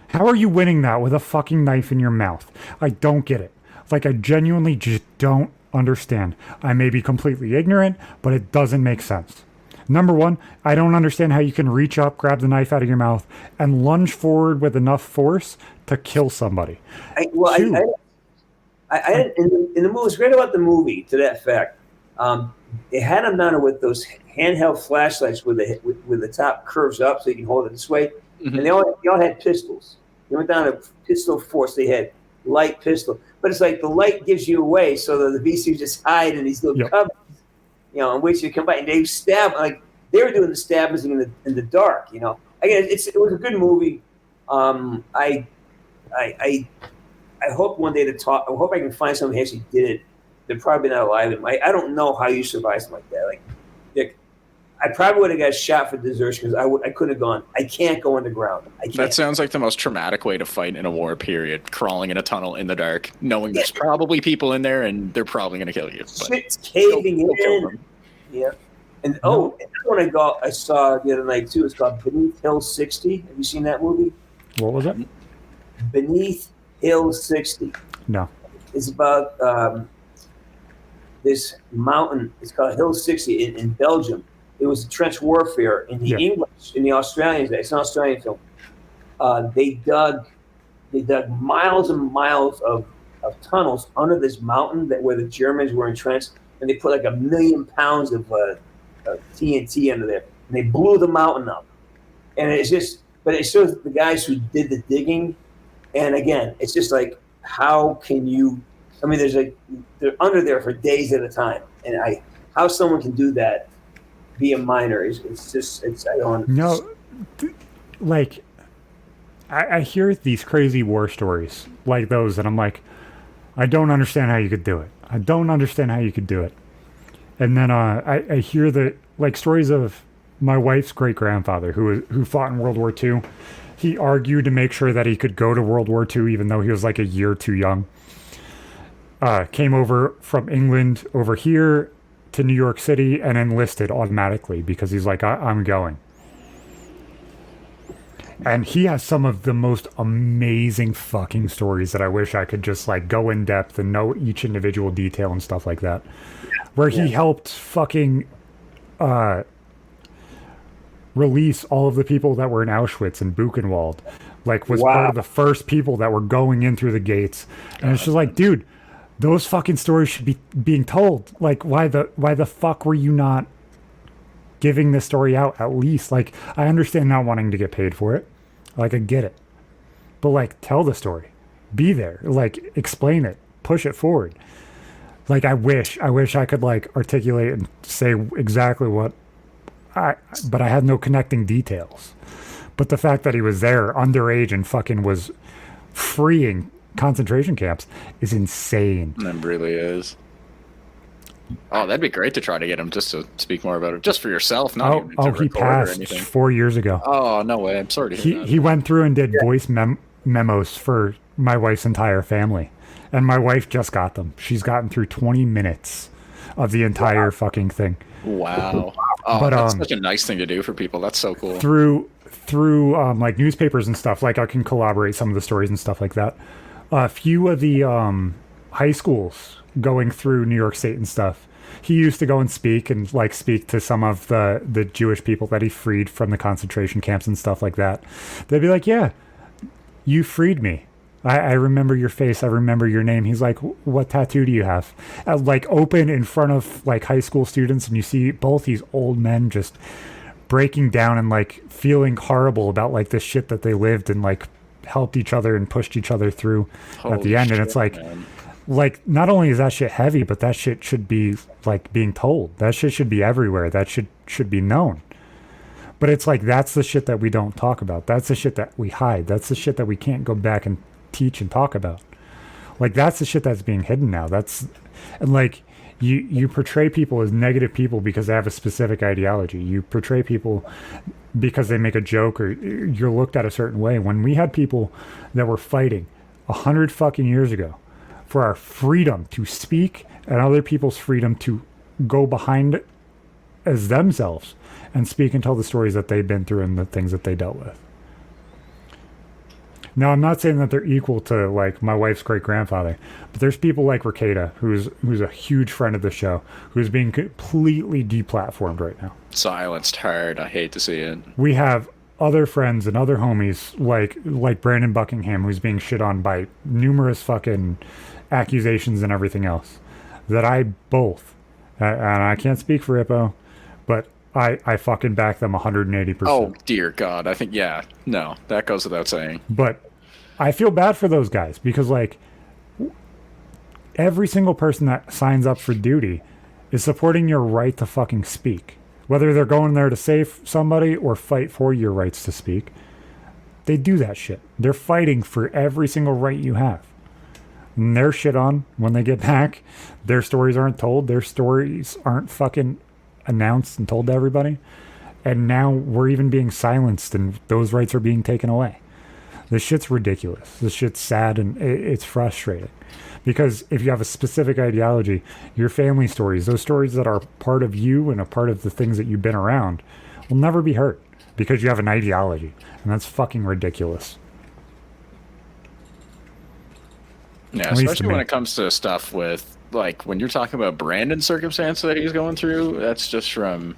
How are you winning that with a fucking knife in your mouth? I don't get it. Like, I genuinely just don't understand. I may be completely ignorant, but it doesn't make sense. Number one, I don't understand how you can reach up, grab the knife out of your mouth, and lunge forward with enough force to kill somebody. In the movie, what's great about the movie, to that fact, they had them down with those handheld flashlights with the top curves up so you can hold it this way, and they all had pistols. They went down to pistol force. They had light pistol, but it's like the light gives you away, so that the VC just hide in these little cubbies. In which you come by and they stab, like they were doing the stabbings in the dark. Again, it was a good movie. I hope one day to talk. I hope I can find someone who actually did it. They're probably not alive. I don't know how you survive something like that. Like, Dick, I probably would have got shot for desertion because I couldn't have gone. I can't go underground. I can't. That sounds like the most traumatic way to fight in a war when crawling in a tunnel in the dark, knowing there's probably people in there and they're probably going to kill you. Shit's caving in. Yeah. And another one I saw the other night too is called Beneath Hill 60. Have you seen that movie? What was it? Beneath Hill 60. No. It's about this mountain. It's called Hill 60 in Belgium. It was trench warfare in the English, in the Australians. It's an Australian film. They dug miles and miles of tunnels under this mountain where the Germans were entrenched, and they put like 1 million pounds of TNT under there, and they blew the mountain up. And it's just, but it shows the guys who did the digging, and again, it's just like, how can you? I mean, they're under there for days at a time, and how someone can do that, be a miner, I don't. No, like, I hear these crazy war stories like those, and I'm like, I don't understand how you could do it. I don't understand how you could do it. And then I hear the like stories of my wife's great grandfather who fought in World War II. He argued to make sure that he could go to World War II, even though he was like a year too young. Came over from England over here to New York City and enlisted automatically because he's like, I'm going. And he has some of the most amazing fucking stories that I wish I could just like go in depth and know each individual detail and stuff like that. Where he helped fucking release all of the people that were in Auschwitz and Buchenwald. Like was part of the first people that were going in through the gates. And it's just like, dude, those fucking stories should be being told. Like, why the fuck were you not giving this story out at least? Like, I understand not wanting to get paid for it. Like, I get it. But, like, tell the story. Be there. Like, explain it. Push it forward. Like, I wish I could, like, articulate and say exactly what but I had no connecting details. But the fact that he was there, underage, and fucking was freeing concentration camps is insane. It really is. Oh, that'd be great to try to get him just to speak more about it, just for yourself, not even to he record passed or anything. 4 years ago. Oh, no way. I'm sorry to hear that. He went through and did voice memos for my wife's entire family. And my wife just got them. She's gotten through 20 minutes of the entire fucking thing. Wow. Oh, but, that's such a nice thing to do for people. That's so cool. Through like newspapers and stuff, like I can collaborate some of the stories and stuff like that. A few of the high schools going through New York State and stuff, he used to go and speak to some of the Jewish people that he freed from the concentration camps and stuff like that. They'd be like, yeah, you freed me. I remember your face. I remember your name. He's like, what tattoo do you have? Like open in front of like high school students, and you see both these old men just breaking down and like feeling horrible about like the shit that they lived and like helped each other and pushed each other through at the end. And it's like, man. Like not only is that shit heavy, but that shit should be like being told. That shit should be everywhere. That should be known. But it's like, that's the shit that we don't talk about. That's the shit that we hide. That's the shit that we can't go back and teach and talk about. Like that's the shit that's being hidden now. And like you portray people as negative people because they have a specific ideology. You portray people because they make a joke or you're looked at a certain way. When we had people that were fighting 100 fucking years ago for our freedom to speak and other people's freedom to go behind as themselves and speak and tell the stories that they've been through and the things that they dealt with. Now, I'm not saying that they're equal to like my wife's great grandfather, but there's people like Ricada, who's a huge friend of the show, who's being completely deplatformed right now. Silenced hard. I hate to see it. We have other friends and other homies like Brandon Buckingham, who's being shit on by numerous fucking accusations and everything else. That I both, and I can't speak for Ippo, but I fucking back them 180%. Oh, dear God. I think, yeah. No, that goes without saying. But I feel bad for those guys because, like, every single person that signs up for duty is supporting your right to fucking speak. Whether they're going there to save somebody or fight for your rights to speak, they do that shit. They're fighting for every single right you have. And they're shit on when they get back. Their stories aren't told. Their stories aren't fucking announced and told to everybody, and now we're even being silenced and those rights are being taken away. This shit's ridiculous. This shit's sad and it's frustrating because if you have a specific ideology, your family stories, those stories that are part of you and a part of the things that you've been around will never be heard because you have an ideology, and that's fucking ridiculous. Yeah, At least to especially when me. it comes to stuff with, like, when you're talking about Brandon's circumstance that he's going through, that's just from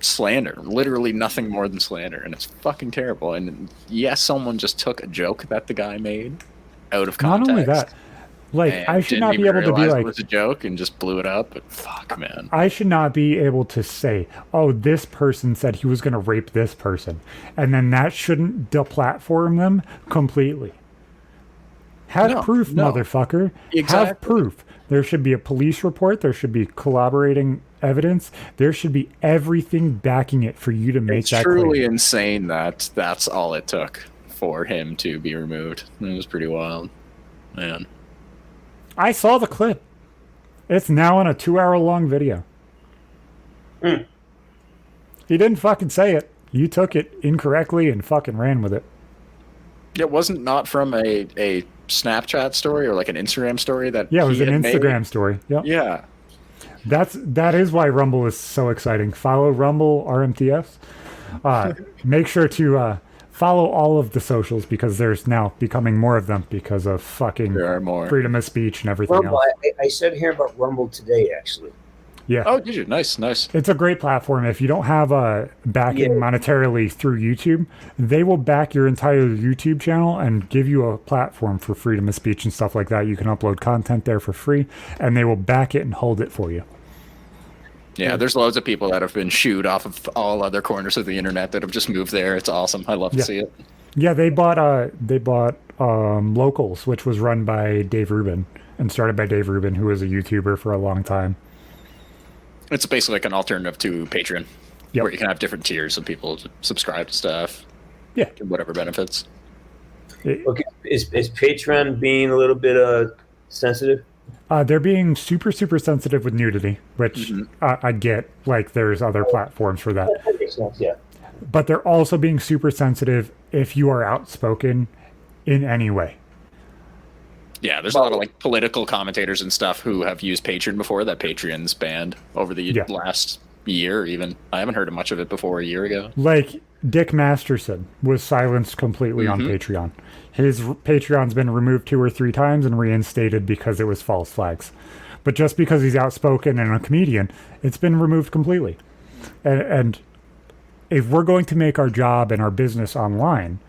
slander. Literally nothing more than slander, and it's fucking terrible. And yes, someone just took a joke that the guy made out of Not context. only that, like, And I should didn't not be even able to be realize it like, was a joke and just blew it up. But fuck, man. I should not be able to say, oh, this person said he was going to rape this person. And then that shouldn't deplatform them completely. Have No, proof, no. motherfucker. Have Exactly. proof. There should be a police report. There should be corroborating evidence. There should be everything backing it for you to make It's that truly claim. insane that that's all it took for him to be removed. It was pretty wild, man. I saw the clip. It's now in a 2-hour-long video. Hmm. He didn't fucking say it. You took it incorrectly and fucking ran with it. It wasn't not from a Snapchat story or like an Instagram story that Yeah, it was he an had made? Instagram story. Yep. Yeah. That is why Rumble is so exciting. Follow Rumble RMTS. Make sure to follow all of the socials because there's now becoming more of them because of fucking There are more. freedom of speech and everything Rumble. else. I said here about Rumble today, actually. Yeah. Oh, did you? Nice. It's a great platform. If you don't have backing Yeah. monetarily through YouTube, they will back your entire YouTube channel and give you a platform for freedom of speech and stuff like that. You can upload content there for free, and they will back it and hold it for you. Yeah, there's loads of people that have been shooed off of all other corners of the internet that have just moved there. It's awesome. I love to Yeah. see it. Yeah, they bought Locals, which was run by Dave Rubin and started by Dave Rubin, who was a YouTuber for a long time. It's basically like an alternative to Patreon, Yep. where you can have different tiers of people to subscribe to stuff. Yeah. Get whatever benefits. Okay, is Patreon being a little bit sensitive? They're being super, super sensitive with nudity, which I get. Like, there's other platforms for that. That makes sense, yeah. But they're also being super sensitive if you are outspoken in any way. Yeah, there's a lot of like political commentators and stuff who have used Patreon before that Patreon's banned over the Yeah. last year even. I haven't heard of much of it before a year ago. Like, Dick Masterson was silenced completely on Patreon. His Patreon's been removed 2 or 3 times and reinstated because it was false flags. But just because he's outspoken and a comedian, it's been removed completely. And if we're going to make our job and our business online,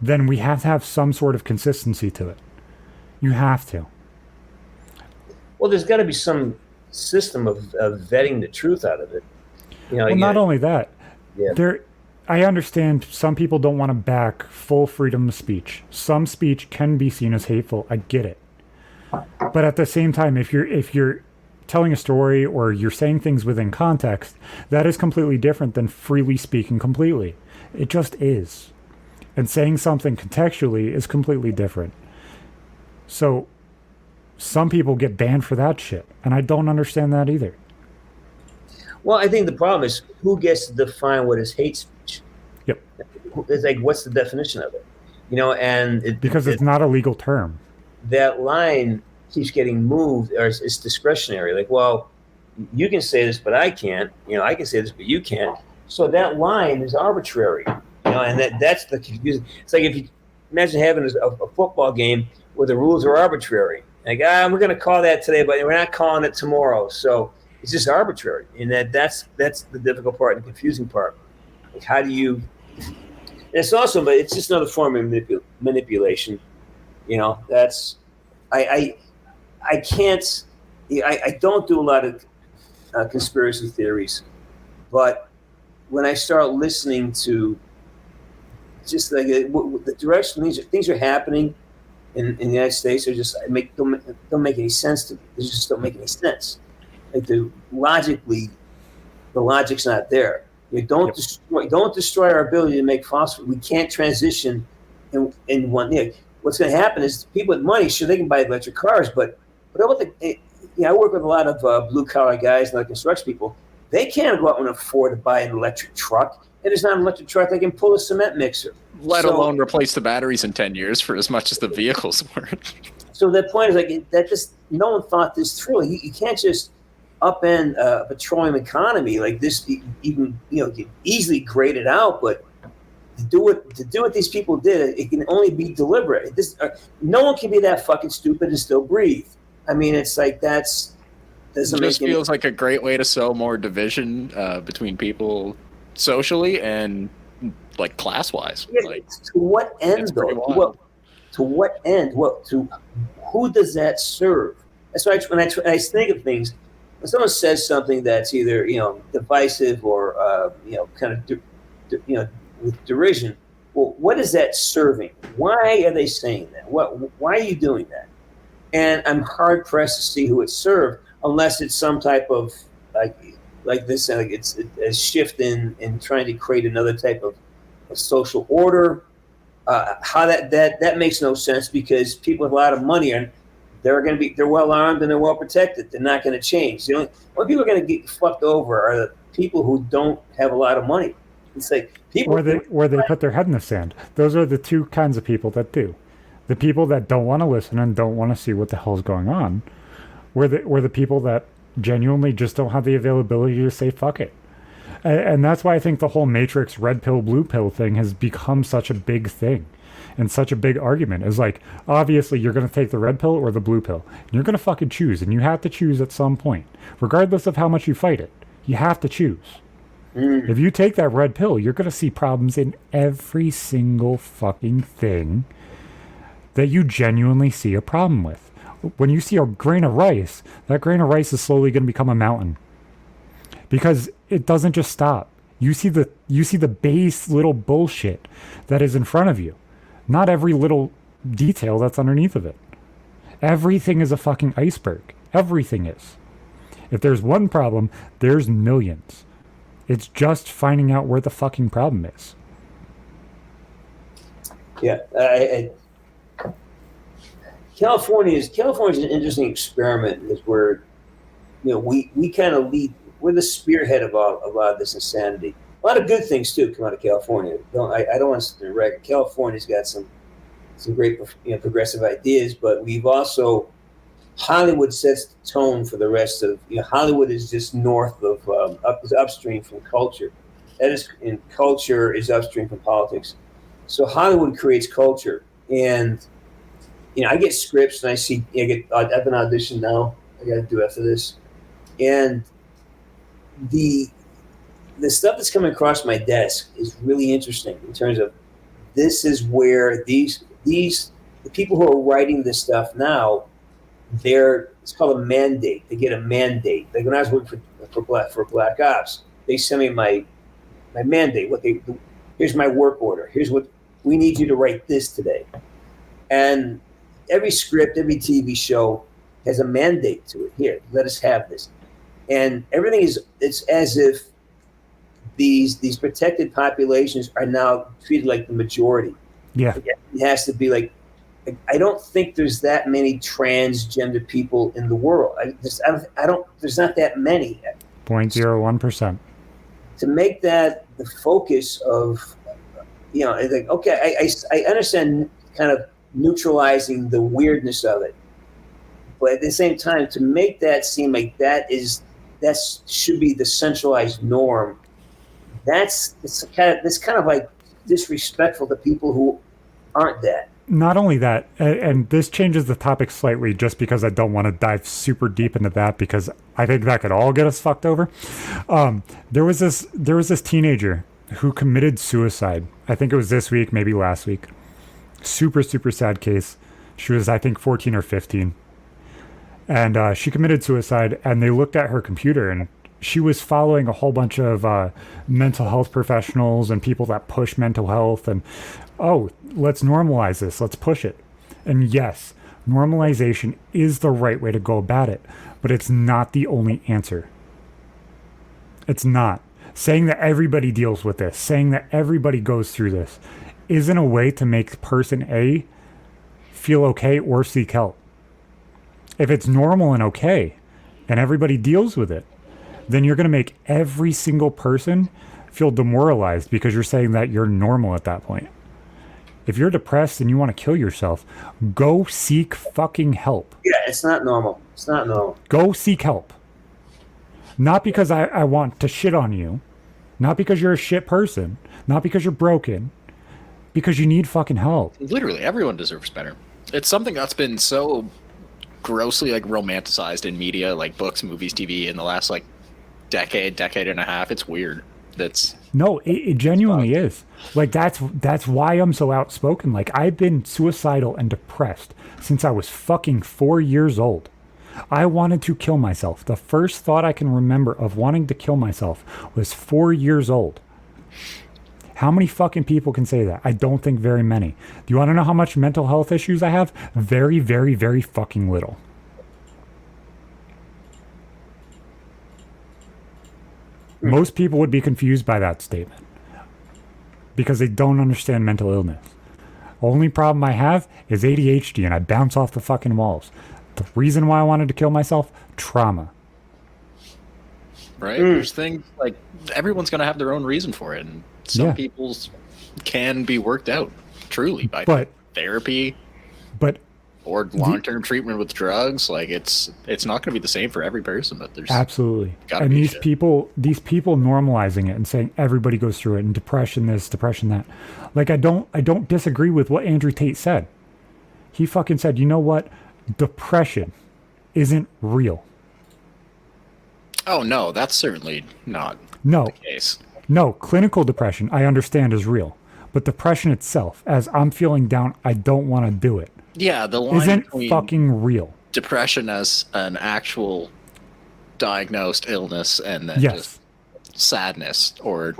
then we have to have some sort of consistency to it. You have to. Well, there's got to be some system of vetting the truth out of it. You know, Well, not only that, Yeah. I understand some people don't want to back full freedom of speech. Some speech can be seen as hateful. I get it. But at the same time, if you're telling a story or you're saying things within context, that is completely different than freely speaking completely. It just is. And saying something contextually is completely different. So some people get banned for that shit, and I don't understand that either. Well, I think the problem is who gets to define what is hate speech. Yep. It's like, what's the definition of it? You know, and Because it's not a legal term. that line keeps getting moved, or it's discretionary. Like, well, you can say this, but I can't. You know, I can say this, but you can't. So that line is arbitrary. You know, and that's the confusing. It's like if you imagine having a football game where the rules are arbitrary. Like, we're going to call that today, but we're not calling it tomorrow. So it's just arbitrary, and that's the difficult part and the confusing part. Like, how do you? And it's also, but it's just another form of manipulation. You know, that's I can't. I don't do a lot of conspiracy theories, but when I start listening to just like the direction things are happening in the United States, are just don't make any sense to me. They just don't make any sense. Like the logic's not there. You don't destroy our ability to make phosphorus. We can't transition in one year. What's going to happen is people with money, sure, they can buy electric cars, but I work with a lot of blue collar guys and like construction people. They can't go out and afford to buy an electric truck, and there's not an electric truck that can pull a cement mixer. Let alone replace the batteries in 10 years for as much as the vehicles were. So that point is like that. Just no one thought this through. You can't just upend a petroleum economy like this. Even you can easily grade it out, but to do what these people did, it can only be deliberate. No one can be that fucking stupid and still breathe. I mean, it's like doesn't it just feels like a great way to sow more division between people socially and like class wise. Yeah, like, to what end though? To what end? Who does that serve? That's why when I think of things, when someone says something that's either divisive or kind of with derision, well, what is that serving? Why are they saying that? Why are you doing that? And I'm hard pressed to see who it served, unless it's some type of like this. It's a shift in trying to create another type of social order. How that makes no sense, because people with a lot of money they're well armed and they're well protected. They're not going to change. The only people are going to get fucked over are the people who don't have a lot of money. It's like people where they put their head in the sand. Those are the two kinds of people that do. The people that don't want to listen and don't want to see what the hell's going on, were the people that genuinely just don't have the availability to say fuck it. And that's why I think the whole Matrix red pill, blue pill thing has become such a big thing and such a big argument. Is like, obviously you're going to take the red pill or the blue pill. And you're going to fucking choose, and you have to choose at some point. Regardless of how much you fight it, you have to choose. If you take that red pill, you're going to see problems in every single fucking thing that you genuinely see a problem with. When you see a grain of rice, that grain of rice is slowly going to become a mountain. Because it doesn't just stop. You see the base little bullshit that is in front of you. Not every little detail that's underneath of it. Everything is a fucking iceberg. Everything is. If there's one problem, there's millions. It's just finding out where the fucking problem is. Yeah. California is an interesting experiment, is where we kind of lead. We're the spearhead of a lot of this insanity. A lot of good things too come out of California. I don't want to record. California's got some great progressive ideas, but we've also, Hollywood sets the tone for the rest of Hollywood is just north of upstream from culture. That is, and culture is upstream from politics. So Hollywood creates culture, and I get scripts and I see I have an audition now. I got to do after this, and the stuff that's coming across my desk is really interesting in terms of this is where the people who are writing this stuff now, it's called a mandate. They get a mandate. Like when I was working for Black Ops, they sent me my mandate. Here's my work order. Here's what we need you to write this today. And every script, every TV show has a mandate to it. Here, let us have this. And everything it's as if these protected populations are now treated like the majority. Yeah. It has to be like, I don't think there's that many transgender people in the world. There's not that many. 0.01%. To make that the focus of, like, okay, I understand kind of neutralizing the weirdness of it, but at the same time, to make that seem like that should be the centralized norm. It's kind of like disrespectful to people who aren't that. Not only that, and this changes the topic slightly just because I don't want to dive super deep into that, because I think that could all get us fucked over. There was this teenager who committed suicide. I think it was this week, maybe last week. Super, super sad case. She was, I think, 14 or 15. And she committed suicide, and they looked at her computer, and she was following a whole bunch of mental health professionals and people that push mental health, and let's normalize this, let's push it. And yes, normalization is the right way to go about it, but it's not the only answer. It's not. Saying that everybody deals with this, saying that everybody goes through this, isn't a way to make person A feel okay or seek help. If it's normal and okay, and everybody deals with it, then you're going to make every single person feel demoralized because you're saying that you're normal at that point. If you're depressed and you want to kill yourself, go seek fucking help. Yeah, it's not normal. It's not normal. Go seek help. Not because I want to shit on you, not because you're a shit person, not because you're broken, because you need fucking help. Literally, everyone deserves better. It's something that's been so grossly like romanticized in media, like books, movies, TV, in the last like decade and a half. It's weird. No, it genuinely is. Like that's why I'm so outspoken. Like I've been suicidal and depressed since I was fucking 4 years old. I wanted to kill myself. The first thought I can remember of wanting to kill myself was 4 years old. How many fucking people can say that? I don't think very many. Do you want to know how much mental health issues I have? Very, very, very fucking little. Most people would be confused by that statement because they don't understand mental illness. Only problem I have is ADHD and I bounce off the fucking walls. The reason why I wanted to kill myself? Trauma. Right? There's things like everyone's going to have their own reason for it. And some people's can be worked out truly by therapy. But or long-term treatment with drugs, like it's not going to be the same for every person, but there's absolutely. And these people normalizing it and saying everybody goes through it, and depression this, depression that. Like I don't disagree with what Andrew Tate said. He fucking said, you know what? Depression isn't real. Oh no, that's certainly not the case. No, clinical depression I understand is real, but depression itself, as I'm feeling down, I don't want to do it. Yeah, the line isn't fucking real. Depression as an actual diagnosed illness and then just sadness or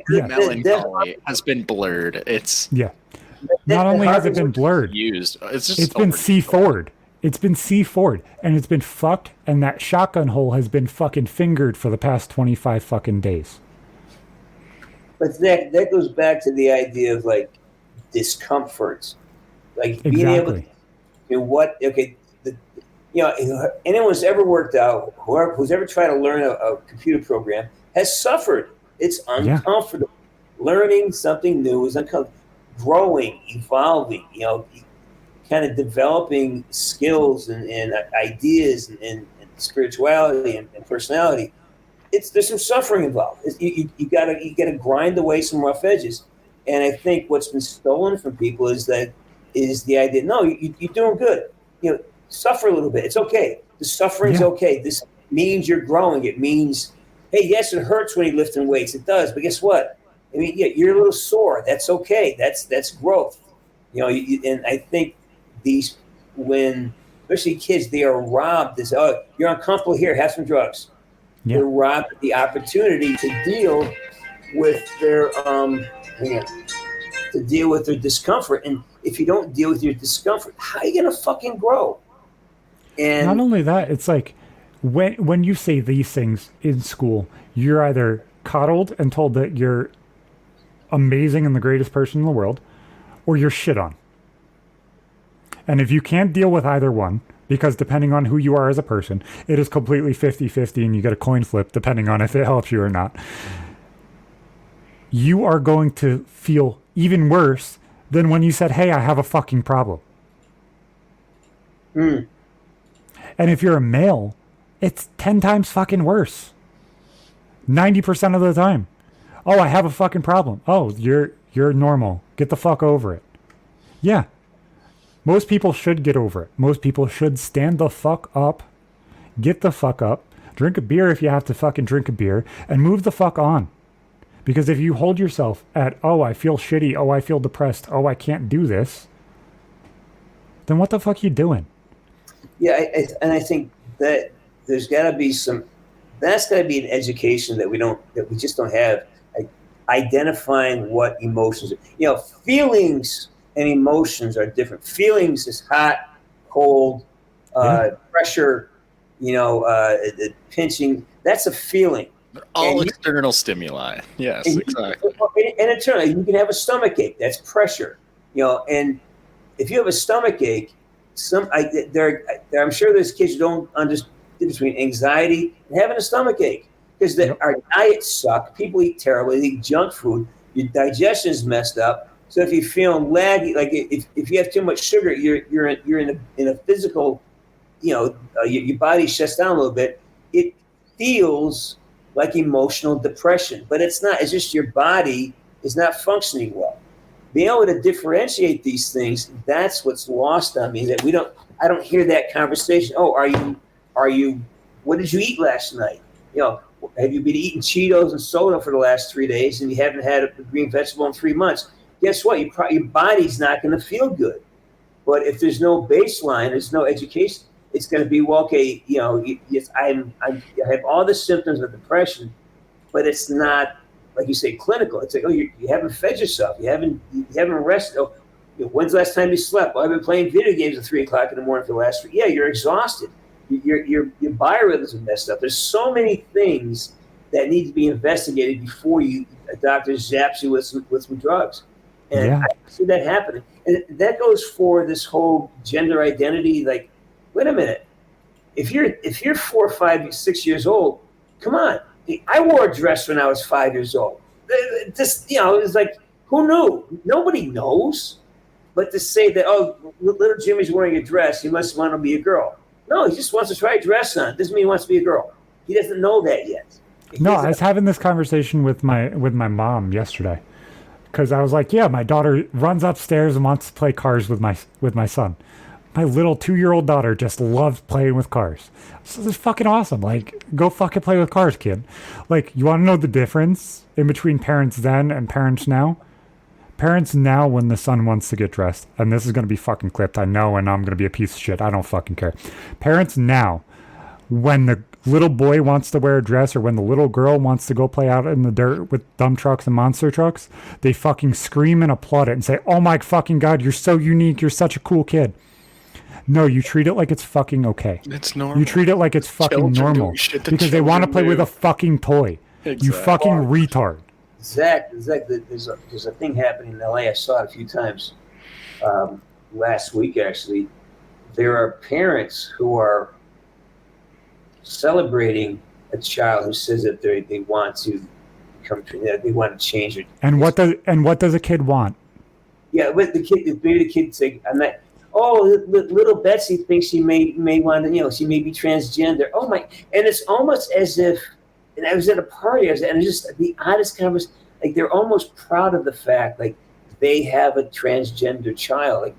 melancholy has been blurred. It's not only has it been blurred, it's been C4'd. It's been C4'd and it's been fucked, and that shotgun hole has been fucking fingered for the past 25 fucking days. But that goes back to the idea of like discomforts. Like being able to anyone who's ever worked out, who's ever tried to learn a computer program has suffered. It's uncomfortable. Learning something new is uncomfortable. Growing, evolving, kind of developing skills and ideas and spirituality and personality. There's some suffering involved. You gotta grind away some rough edges. And I think what's been stolen from people is the idea, no, you're doing good. Suffer a little bit. It's okay. The suffering's okay. This means you're growing. It means, hey, yes, it hurts when you're lifting weights. It does. But guess what? I mean, you're a little sore. That's okay. That's growth. And I think especially kids, they are robbed. You're uncomfortable here. Have some drugs. Yeah. They're robbed of the opportunity to deal with their discomfort. And if you don't deal with your discomfort, how are you gonna fucking grow? And not only that, it's like when you say these things in school, you're either coddled and told that you're amazing and the greatest person in the world, or you're shit on. And if you can't deal with either one, because depending on who you are as a person, it is completely 50-50 and you get a coin flip depending on if it helps you or not, you are going to feel even worse than when you said, hey, I have a fucking problem. And if you're a male, it's 10 times fucking worse. 90% of the time. Oh, I have a fucking problem. Oh, you're normal. Get the fuck over it. Yeah. Most people should get over it. Most people should stand the fuck up, get the fuck up, drink a beer if you have to fucking drink a beer, and move the fuck on. Because if you hold yourself at, oh, I feel shitty, oh, I feel depressed, oh, I can't do this, then what the fuck are you doing? Yeah, and I think that there's got to be that's got to be an education that we just don't have. Like identifying what emotions are. Feelings and emotions are different. Feelings is hot, cold, pressure, pinching. That's a feeling. All external stimuli. Yes, exactly. And internally, you can have a stomach ache. That's pressure. And if you have a stomach ache, I'm sure there's kids who don't understand between anxiety and having a stomach ache because our diets suck. People eat terribly. They eat junk food. Your digestion is messed up. So if you're feeling laggy, like if you have too much sugar, you're in a physical, your body shuts down a little bit. It feels like emotional depression, but it's not. It's just your body is not functioning well. being able to differentiate these things, that's what's lost on me. That I don't hear that conversation. Oh, are you? What did you eat last night? Have you been eating Cheetos and soda for the last 3 days and you haven't had a green vegetable in 3 months? Guess what? Your body's not going to feel good. But if there's no baseline, there's no education, it's going to be, well, okay, yes, I have all the symptoms of depression, but it's not, like you say, clinical. It's like, oh, you haven't fed yourself. You haven't rested. Oh, when's the last time you slept? Well, I've been playing video games at 3 o'clock in the morning for the last 3. Yeah, you're exhausted. Your biorhythms are messed up. There's so many things that need to be investigated before a doctor zaps you with some drugs. And I see that happening. And that goes for this whole gender identity. Like, wait a minute. If you're 4, 5, 6 years old, come on. I wore a dress when I was 5 years old. It's like, who knew? Nobody knows. But to say that, oh, little Jimmy's wearing a dress, he must want to be a girl. No, he just wants to try a dress on. Doesn't mean he wants to be a girl. He doesn't know that yet. I was having this conversation with my mom yesterday, because I was like, yeah, my daughter runs upstairs and wants to play cars with my son. My little 2-year-old daughter just loves playing with cars. So this is fucking awesome. Like, go fucking play with cars, kid. Like, you want to know the difference in between parents then and parents now? Parents now, when the son wants to get dressed, and this is going to be fucking clipped, I know, and I'm going to be a piece of shit. I don't fucking care. Parents now, when the little boy wants to wear a dress or when the little girl wants to go play out in the dirt with dump trucks and monster trucks, they fucking scream and applaud it and say, oh my fucking God, you're so unique. You're such a cool kid. No, you treat it like it's fucking okay. It's normal. You treat it like it's fucking normal because they want to play with a fucking toy. Exactly. You fucking retard. Exactly. There's a thing happening in LA. I saw it a few times last week, actually. There are parents who are celebrating a child who says that they want to become, they want to change it. And what does a kid want? Yeah, with maybe the kid say, I'm not. Oh, little Betsy thinks she may want to, she may be transgender. Oh my! And it's almost as if. And I was at a party, and it was just the oddest conversation. Like, they're almost proud of the fact, like, they have a transgender child. Like,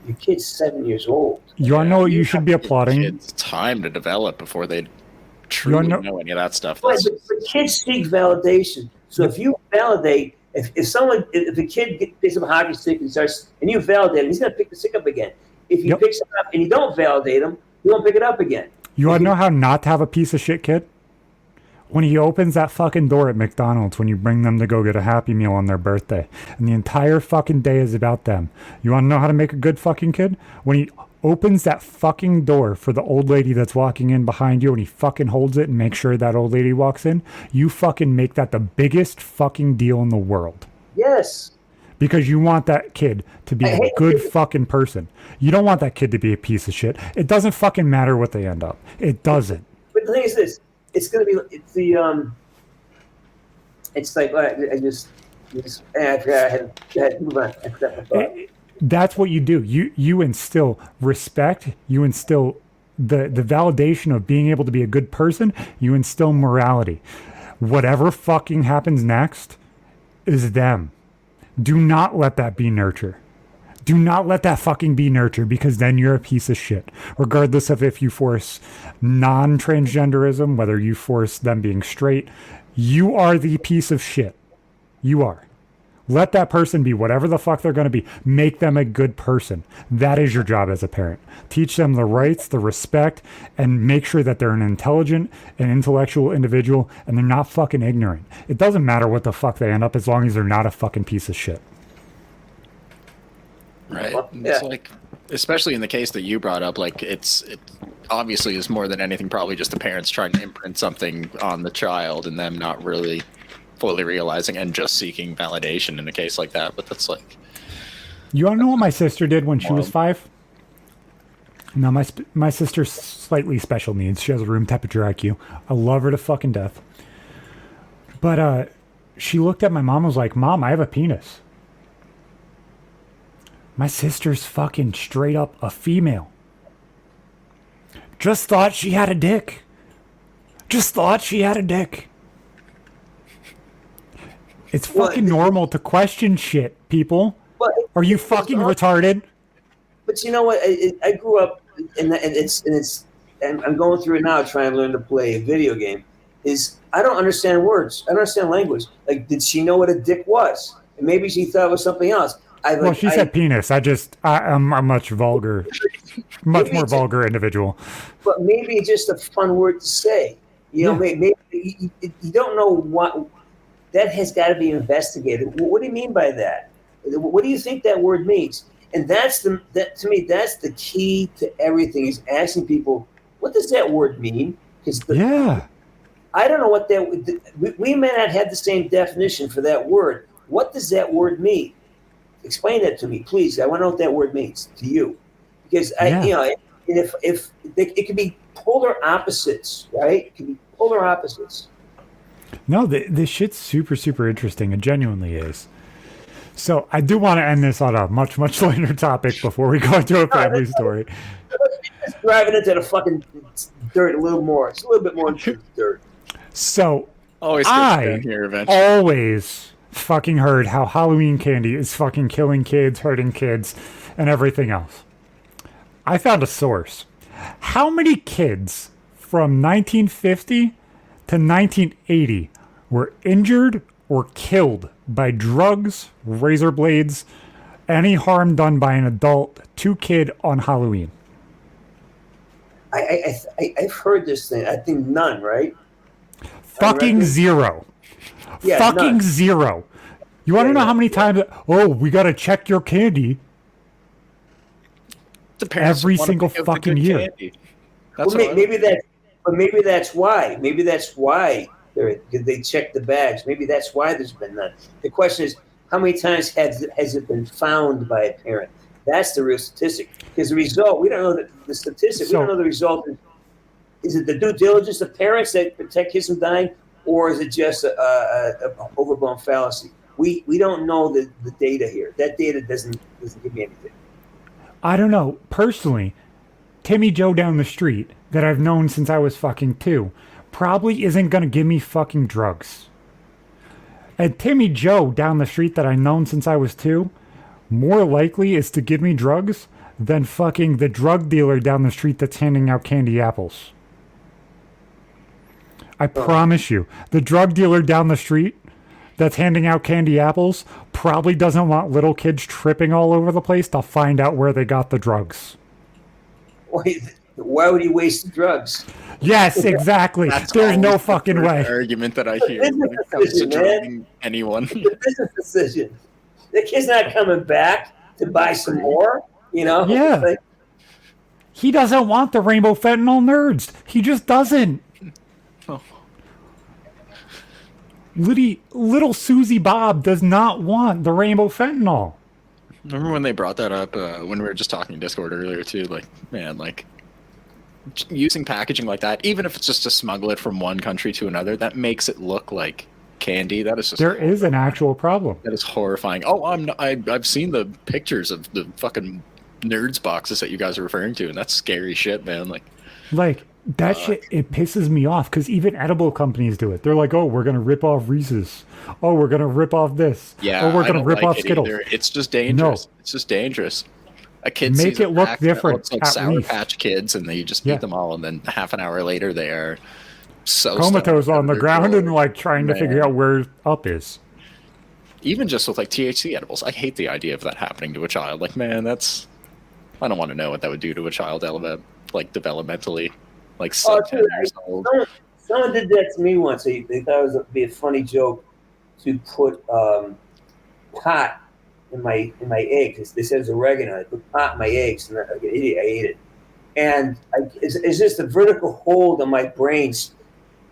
your kid's 7 years old. You want to know what you should be applauding? Kids time to develop before they truly know any of that stuff. But kids seek validation. So if you validate, if a kid picks up a hockey stick and you validate him, he's going to pick the stick up again. If you pick it up and you don't validate him, he won't pick it up again. You want to know how not to have a piece of shit kid? When he opens that fucking door at McDonald's when you bring them to go get a Happy Meal on their birthday, and the entire fucking day is about them. You want to know how to make a good fucking kid? When he opens that fucking door for the old lady that's walking in behind you, and he fucking holds it and makes sure that old lady walks in, you fucking make that the biggest fucking deal in the world. Yes. Because you want that kid to be a good fucking person. You don't want that kid to be a piece of shit. It doesn't fucking matter what they end up. It doesn't. But the thing is this. It's going to be, it's like, I forgot I had to move on. I forgot my thought. That's what you do. You instill respect. You instill the validation of being able to be a good person. You instill morality. Whatever fucking happens next is them. Do not let that be nurture. Do not let that fucking be nurture, because then you're a piece of shit. Regardless of if you force non-transgenderism, whether you force them being straight, you are the piece of shit. You are. Let that person be whatever the fuck they're going to be. Make them a good person. That is your job as a parent. Teach them the rights, the respect, and make sure that they're an intelligent and intellectual individual and they're not fucking ignorant. It doesn't matter what the fuck they end up as long as they're not a fucking piece of shit. Right. It's like, especially in the case that you brought up, like it obviously is more than anything probably just the parents trying to imprint something on the child and them not really fully realizing and just seeking validation in a case like that. But that's like, you want to know what my sister did when she was 5? Now my sister's slightly special needs. She has a room temperature IQ. I love her to fucking death. But she looked at my mom and was like, "Mom, I have a penis." My sister's fucking straight up a female. Just thought she had a dick. Just thought she had a dick. It's fucking normal to question shit, people. Are you fucking retarded? But you know what? I grew up, and I'm going through it now, trying to learn to play a video game. I don't understand words. I don't understand language. Like, did she know what a dick was? And maybe she thought it was something else. Well, she said penis. I'm a much more vulgar individual. But maybe it's just a fun word to say. You know, maybe you don't know what that has got to be investigated. What do you mean by that? What do you think that word means? And to me, that's the key to everything. Is asking people, what does that word mean? Because I don't know what that. We may not have the same definition for that word. What does that word mean? Explain that to me, please. I want to know what that word means to you, because and if it can be polar opposites, right? It can be polar opposites. No, this shit's super, super interesting. It genuinely is. So I do want to end this on a much, much lighter topic before we go into a family story. Let's drive it into the fucking dirt a little more. It's a little bit more into the dirt. So Always fucking heard how Halloween candy is fucking killing kids, hurting kids, and everything else. I found a source. How many kids from 1950 to 1980 were injured or killed by drugs, razor blades, any harm done by an adult to kid on Halloween? I've heard this thing. I think none, right? Fucking zero. Yeah, fucking none. Zero. You want to know how many times? Oh, we got to check your candy. Every single fucking year. Maybe that's why. Maybe that's why they check the bags. Maybe that's why there's been none. The question is, how many times has it been found by a parent? That's the real statistic. Because the result, we don't know the statistic. We don't know the result. Is it the due diligence of parents that protect kids from dying, or is it just a overblown fallacy? We don't know the data here. That data doesn't give me anything. I don't know. Personally, Timmy Joe down the street that I've known since I was fucking 2 probably isn't going to give me fucking drugs. And Timmy Joe down the street that I've known since I was 2 more likely is to give me drugs than fucking the drug dealer down the street that's handing out candy apples. I promise you, the drug dealer down the street that's handing out candy apples probably doesn't want little kids tripping all over the place to find out where they got the drugs. Why would he waste the drugs? Yes, exactly. There's no fucking way. Argument that I hear when it comes to drugging anyone. It's a business decision. The kid's not coming back to buy some more, you know? Yeah. He doesn't want the rainbow fentanyl nerds. He just doesn't. Oh. Little Susie Bob does not want the rainbow fentanyl. Remember when they brought that up when we were just talking in Discord earlier too? Like, man, like using packaging like that, even if it's just to smuggle it from one country to another, that makes it look like candy. That is just there is an actual problem. That is horrifying. Oh, I've seen the pictures of the fucking nerds boxes that you guys are referring to, and that's scary shit, man. Like that shit, it pisses me off because even edible companies do it. They're like, oh, we're going to rip off Reese's. Oh, we're going to rip off this. Yeah, oh, we're going to rip off Skittles. Either. It's just dangerous. No. It's just dangerous. A kid make sees it look different. It looks like Sour least. Patch Kids, and they just eat them all, and then half an hour later they are so comatose on the ground and like trying to figure out where up is. Even just with like THC edibles, I hate the idea of that happening to a child. Like, man, I don't want to know what that would do to a child like developmentally. Like 10 years old. Someone did that to me once. They thought it would be a funny joke to put pot in my eggs. They said it was oregano. I put pot in my eggs, and like an idiot, I ate it. And it's just a vertical hold on my brains.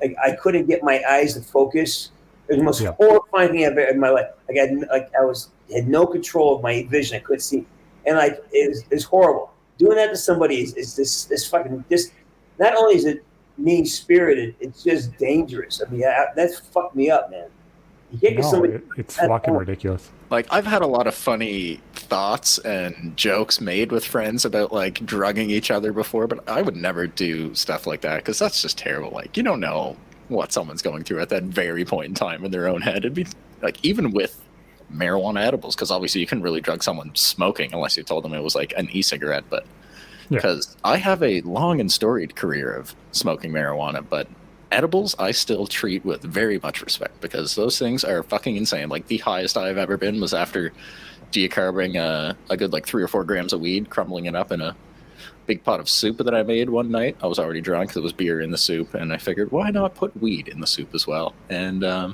Like I couldn't get my eyes to focus. It was the most horrifying thing I've ever in my life. Had no control of my vision. I couldn't see, and like it's horrible. Doing that to somebody is this fucking this. Not only is it mean-spirited, it's just dangerers. I mean, that's fucked me up, man. You can't get somebody. It's fucking ridiculous. Like, I've had a lot of funny thoughts and jokes made with friends about, like, drugging each other before, but I would never do stuff like that, because that's just terrible. Like, you don't know what someone's going through at that very point in time in their own head. It'd be, like, even with marijuana edibles, because obviously you couldn't really drug someone smoking unless you told them it was like an e-cigarette. But because I have a long and storied career of smoking marijuana, but edibles I still treat with very much respect, because those things are fucking insane. Like the highest I've ever been was after decarbing a good like 3 or 4 grams of weed, crumbling it up in a big pot of soup that I made one night. I was already drunk, there was beer in the soup, and I figured, why not put weed in the soup as well? And I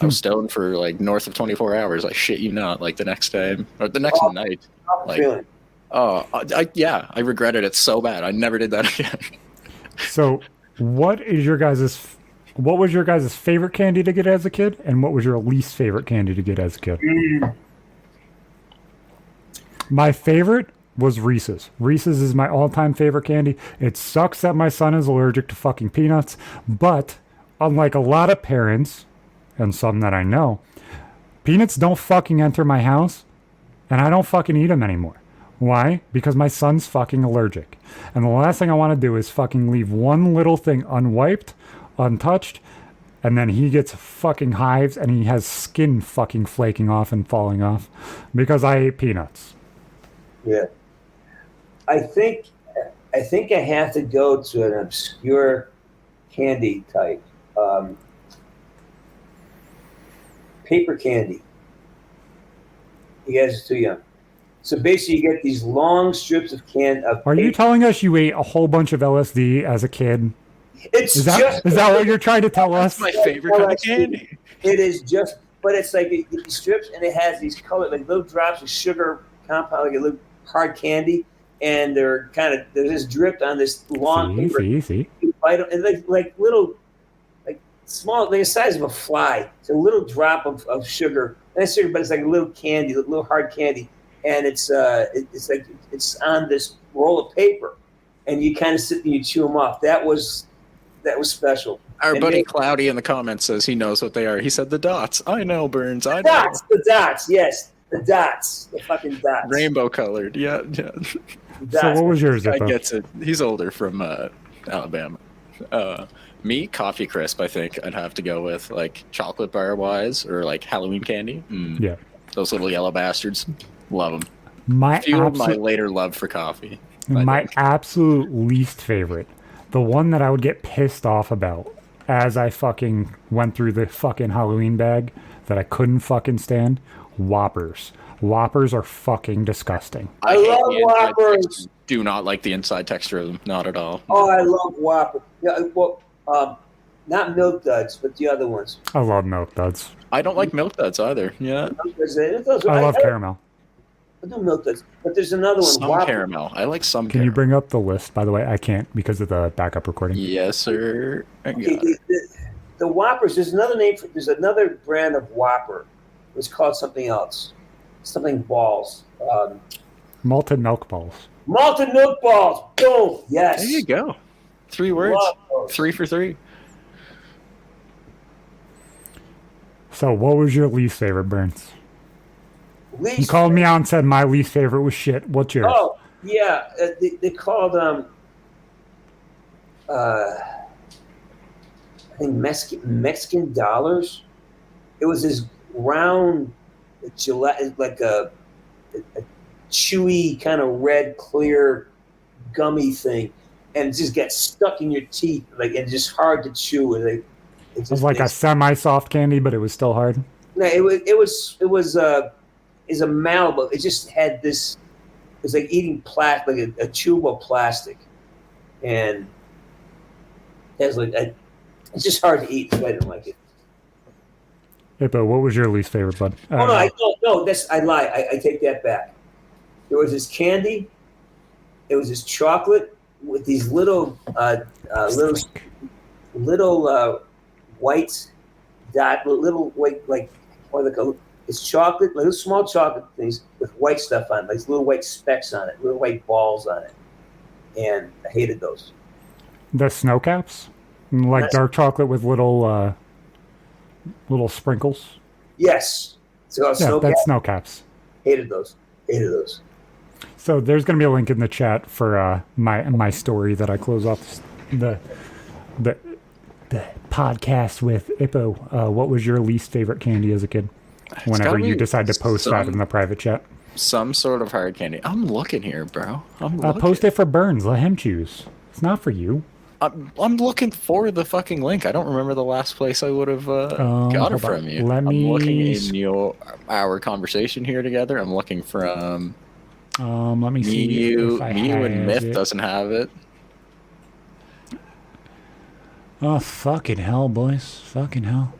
was stoned for like north of 24 hours. I shit you not. Like the next day or the next night, like, I regretted it so bad. I never did that again. So, what was your guys' favorite candy to get as a kid, and what was your least favorite candy to get as a kid? My favorite was Reese's. Reese's is my all-time favorite candy. It sucks that my son is allergic to fucking peanuts, but unlike a lot of parents, and some that I know, peanuts don't fucking enter my house, and I don't fucking eat them anymore. Why? Because my son's fucking allergic. And the last thing I want to do is fucking leave one little thing unwiped, untouched, and then he gets fucking hives and he has skin fucking flaking off and falling off because I ate peanuts. Yeah. I think I have to go to an obscure candy type. Paper candy. You guys are too young. So basically, you get these long strips of candy. Are you telling us you ate a whole bunch of LSD as a kid? Is that what you're trying to tell us? That's my favorite kind of candy. It is just, but it's like these strips, and it has these colors, like little drops of sugar compound, like a little hard candy, and they're just dripped on this long paper. See. And like little, like small, like the size of a fly. It's a little drop of sugar. And it's sugar, but it's like a little candy, a little hard candy. And it's like it's on this roll of paper, and you kind of sit and you chew them off. That was special. Our buddy Cloudy in the comments says he knows what they are. He said the dots. I know, Burns. I know. The dots. Yes, the dots. The fucking dots. Rainbow colored. Yeah. So what was yours? I gets it. He's older from Alabama. Me, Coffee Crisp. I think I'd have to go with like chocolate bar wise or like Halloween candy. Yeah, those little yellow bastards. Love them. My later love for coffee. My absolute least favorite, the one that I would get pissed off about as I fucking went through the fucking Halloween bag that I couldn't fucking stand, Whoppers. Whoppers are fucking disgusting. I love Whoppers. Do not like the inside texture of them. Not at all. Oh, I love Whoppers. Yeah, well, not Milk Duds, but the other ones. I love Milk Duds. I don't like Milk Duds either. Yeah. I love caramel. I do Milk Duds, but there's another one. Some caramel. I like some. Can you bring up the list? By the way, I can't because of the backup recording. Yes, sir. Okay, the Whoppers. There's another name for. There's another brand of Whopper. It's called something else. Something balls. Malted milk balls. Malted milk balls. Boom. Yes. There you go. 3 words. 3 for 3. So, what was your least favorite, Burns? You called me out and said my least favorite was shit. What's yours? Oh, yeah. They called I think Mexican dollars. It was this round gelatin, like a chewy kind of red, clear, gummy thing, and it just got stuck in your teeth, like, and just hard to chew. It was like a semi-soft candy, but it was still hard. No, it was a malleable. It just had this. It was like eating plastic, like a tube of plastic, and it's it's just hard to eat. So I didn't like it. Hippo, what was your least favorite, bud? No. I lie. I take that back. There was this candy. It was this chocolate with these little white dot, little white, like, what are they called? It's chocolate, little small chocolate things with white stuff on it, like little white specks on it, little white balls on it. And I hated those. The snow caps? Like dark chocolate with little sprinkles? Yes. So that's snow caps. Hated those. So there's going to be a link in the chat for my story that I close off the podcast with. Ippo, what was your least favorite candy as a kid? whenever gotta you be decide to post that in the private chat. Some sort of hard candy. I'm looking here, bro. I'm looking. Post it for Burns. Let him choose. It's not for you. I'm looking for the fucking link. I don't remember the last place I would have got it from you. Let I'm me looking in our conversation here together. I'm looking from. Let me see. You if I and Myth it. doesn't have it. Oh, fucking hell, boys. Fucking hell.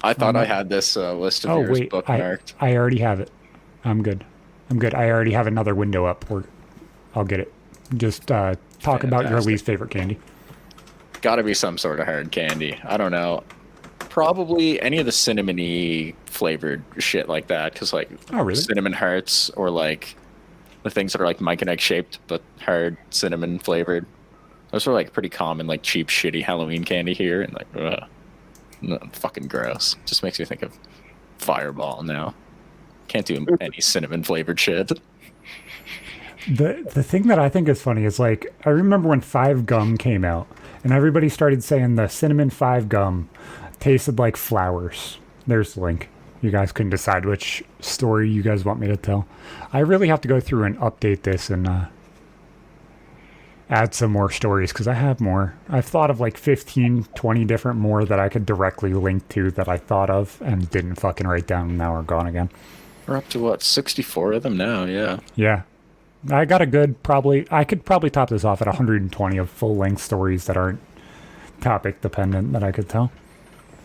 I thought I had this list of yours wait. bookmarked. I already have it. I'm good. I already have another window up. I'll get it. Just talk about your least favorite candy. Gotta be some sort of hard candy. I don't know. Probably any of the cinnamony flavored shit like that. Because, like, really? Cinnamon hearts or, like, the things that are, like, Mike and Egg shaped but hard cinnamon flavored. Those are, like, pretty common, like, cheap, shitty Halloween candy here. And, like, no, fucking gross. Just makes me think of Fireball now. Can't do any cinnamon flavored shit. The thing that I think is funny is, like, I remember when 5 Gum came out, and everybody started saying the cinnamon 5 Gum tasted like flowers. There's the link. You guys can decide which story you guys want me to tell. I really have to go through and update this and add some more stories, because I have more. I've thought of like 15, 20 different more that I could directly link to that I thought of and didn't fucking write down, and now are gone again. We're up to, what, 64 of them now? Yeah. Yeah. I got a good, I could probably top this off at 120 of full-length stories that aren't topic-dependent that I could tell.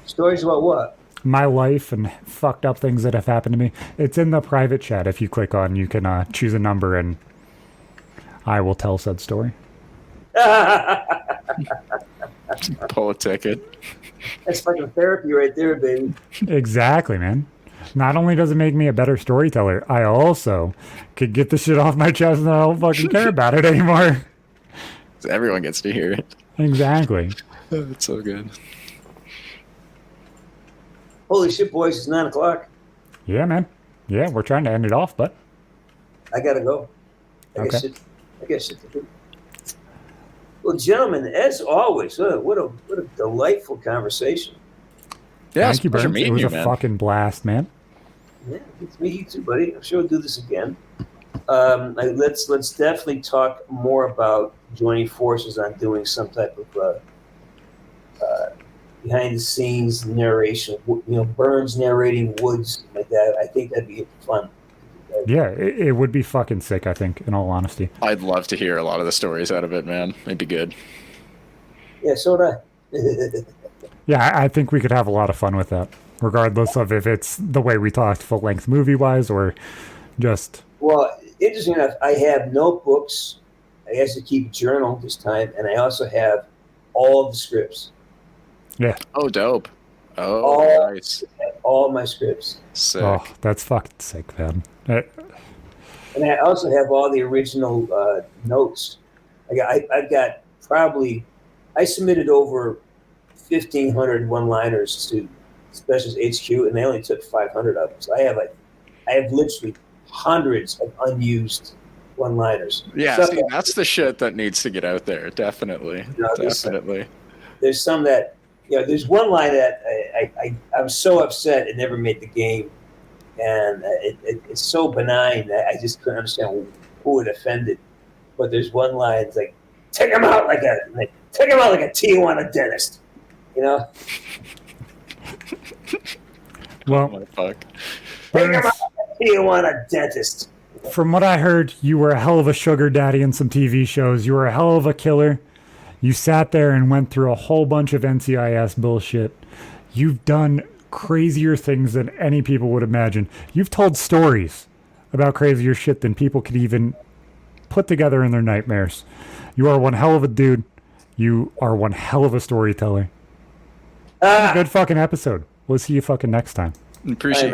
Stories about what? My life and fucked up things that have happened to me. It's in the private chat. If you click on, you can choose a number and I will tell said story. Pull a ticket. That's fucking therapy right there, baby. Exactly, man. Not only does it make me a better storyteller, I also could get the shit off my chest and I don't fucking care about it anymore. Everyone gets to hear it. Exactly. It's so good. Holy shit, boys, it's 9 o'clock. Yeah, man. Yeah, we're trying to end it off, but I gotta go. I got shit to do. Well, gentlemen, as always, what a delightful conversation. Yeah, thank you, Burns. It was a fucking blast, man. Yeah, it's me, you too, buddy. I'm sure we'll do this again. Let's definitely talk more about joining forces on doing some type of behind the scenes narration. You know, Burns narrating Woods like that. I think that'd be fun. Yeah, it would be fucking sick, I think, in all honesty. I'd love to hear a lot of the stories out of it, man. It'd be good. Yeah, so would I. Yeah, I think we could have a lot of fun with that, regardless of if it's the way we talked full-length movie-wise or just... Well, interesting enough, I have notebooks. I have to keep a journal this time, and I also have all the scripts. Yeah. Oh, dope. Oh, nice. All my scripts. Sick. Oh, that's fucking sick, man. And I also have all the original notes. I've got probably... I submitted over 1,500 one-liners to Specials HQ, and they only took 500 of them. So I have literally hundreds of unused one-liners. Yeah, see, that's the shit that needs to get out there. Definitely, definitely. There's some that, there's one line that I was so upset it never made the game, and it's so benign that I just couldn't understand who it offended. But there's one line, it's like, take him out like a Tijuana dentist. Well, oh my fuck. Burns, You want a dentist. From what I heard, you were a hell of a sugar daddy in some TV shows. You were a hell of a killer. You sat there and went through a whole bunch of NCIS bullshit. You've done crazier things than any people would imagine. You've told stories about crazier shit than people could even put together in their nightmares. You are one hell of a dude. You are one hell of a storyteller. Good fucking episode. We'll see you fucking next time. Appreciate it.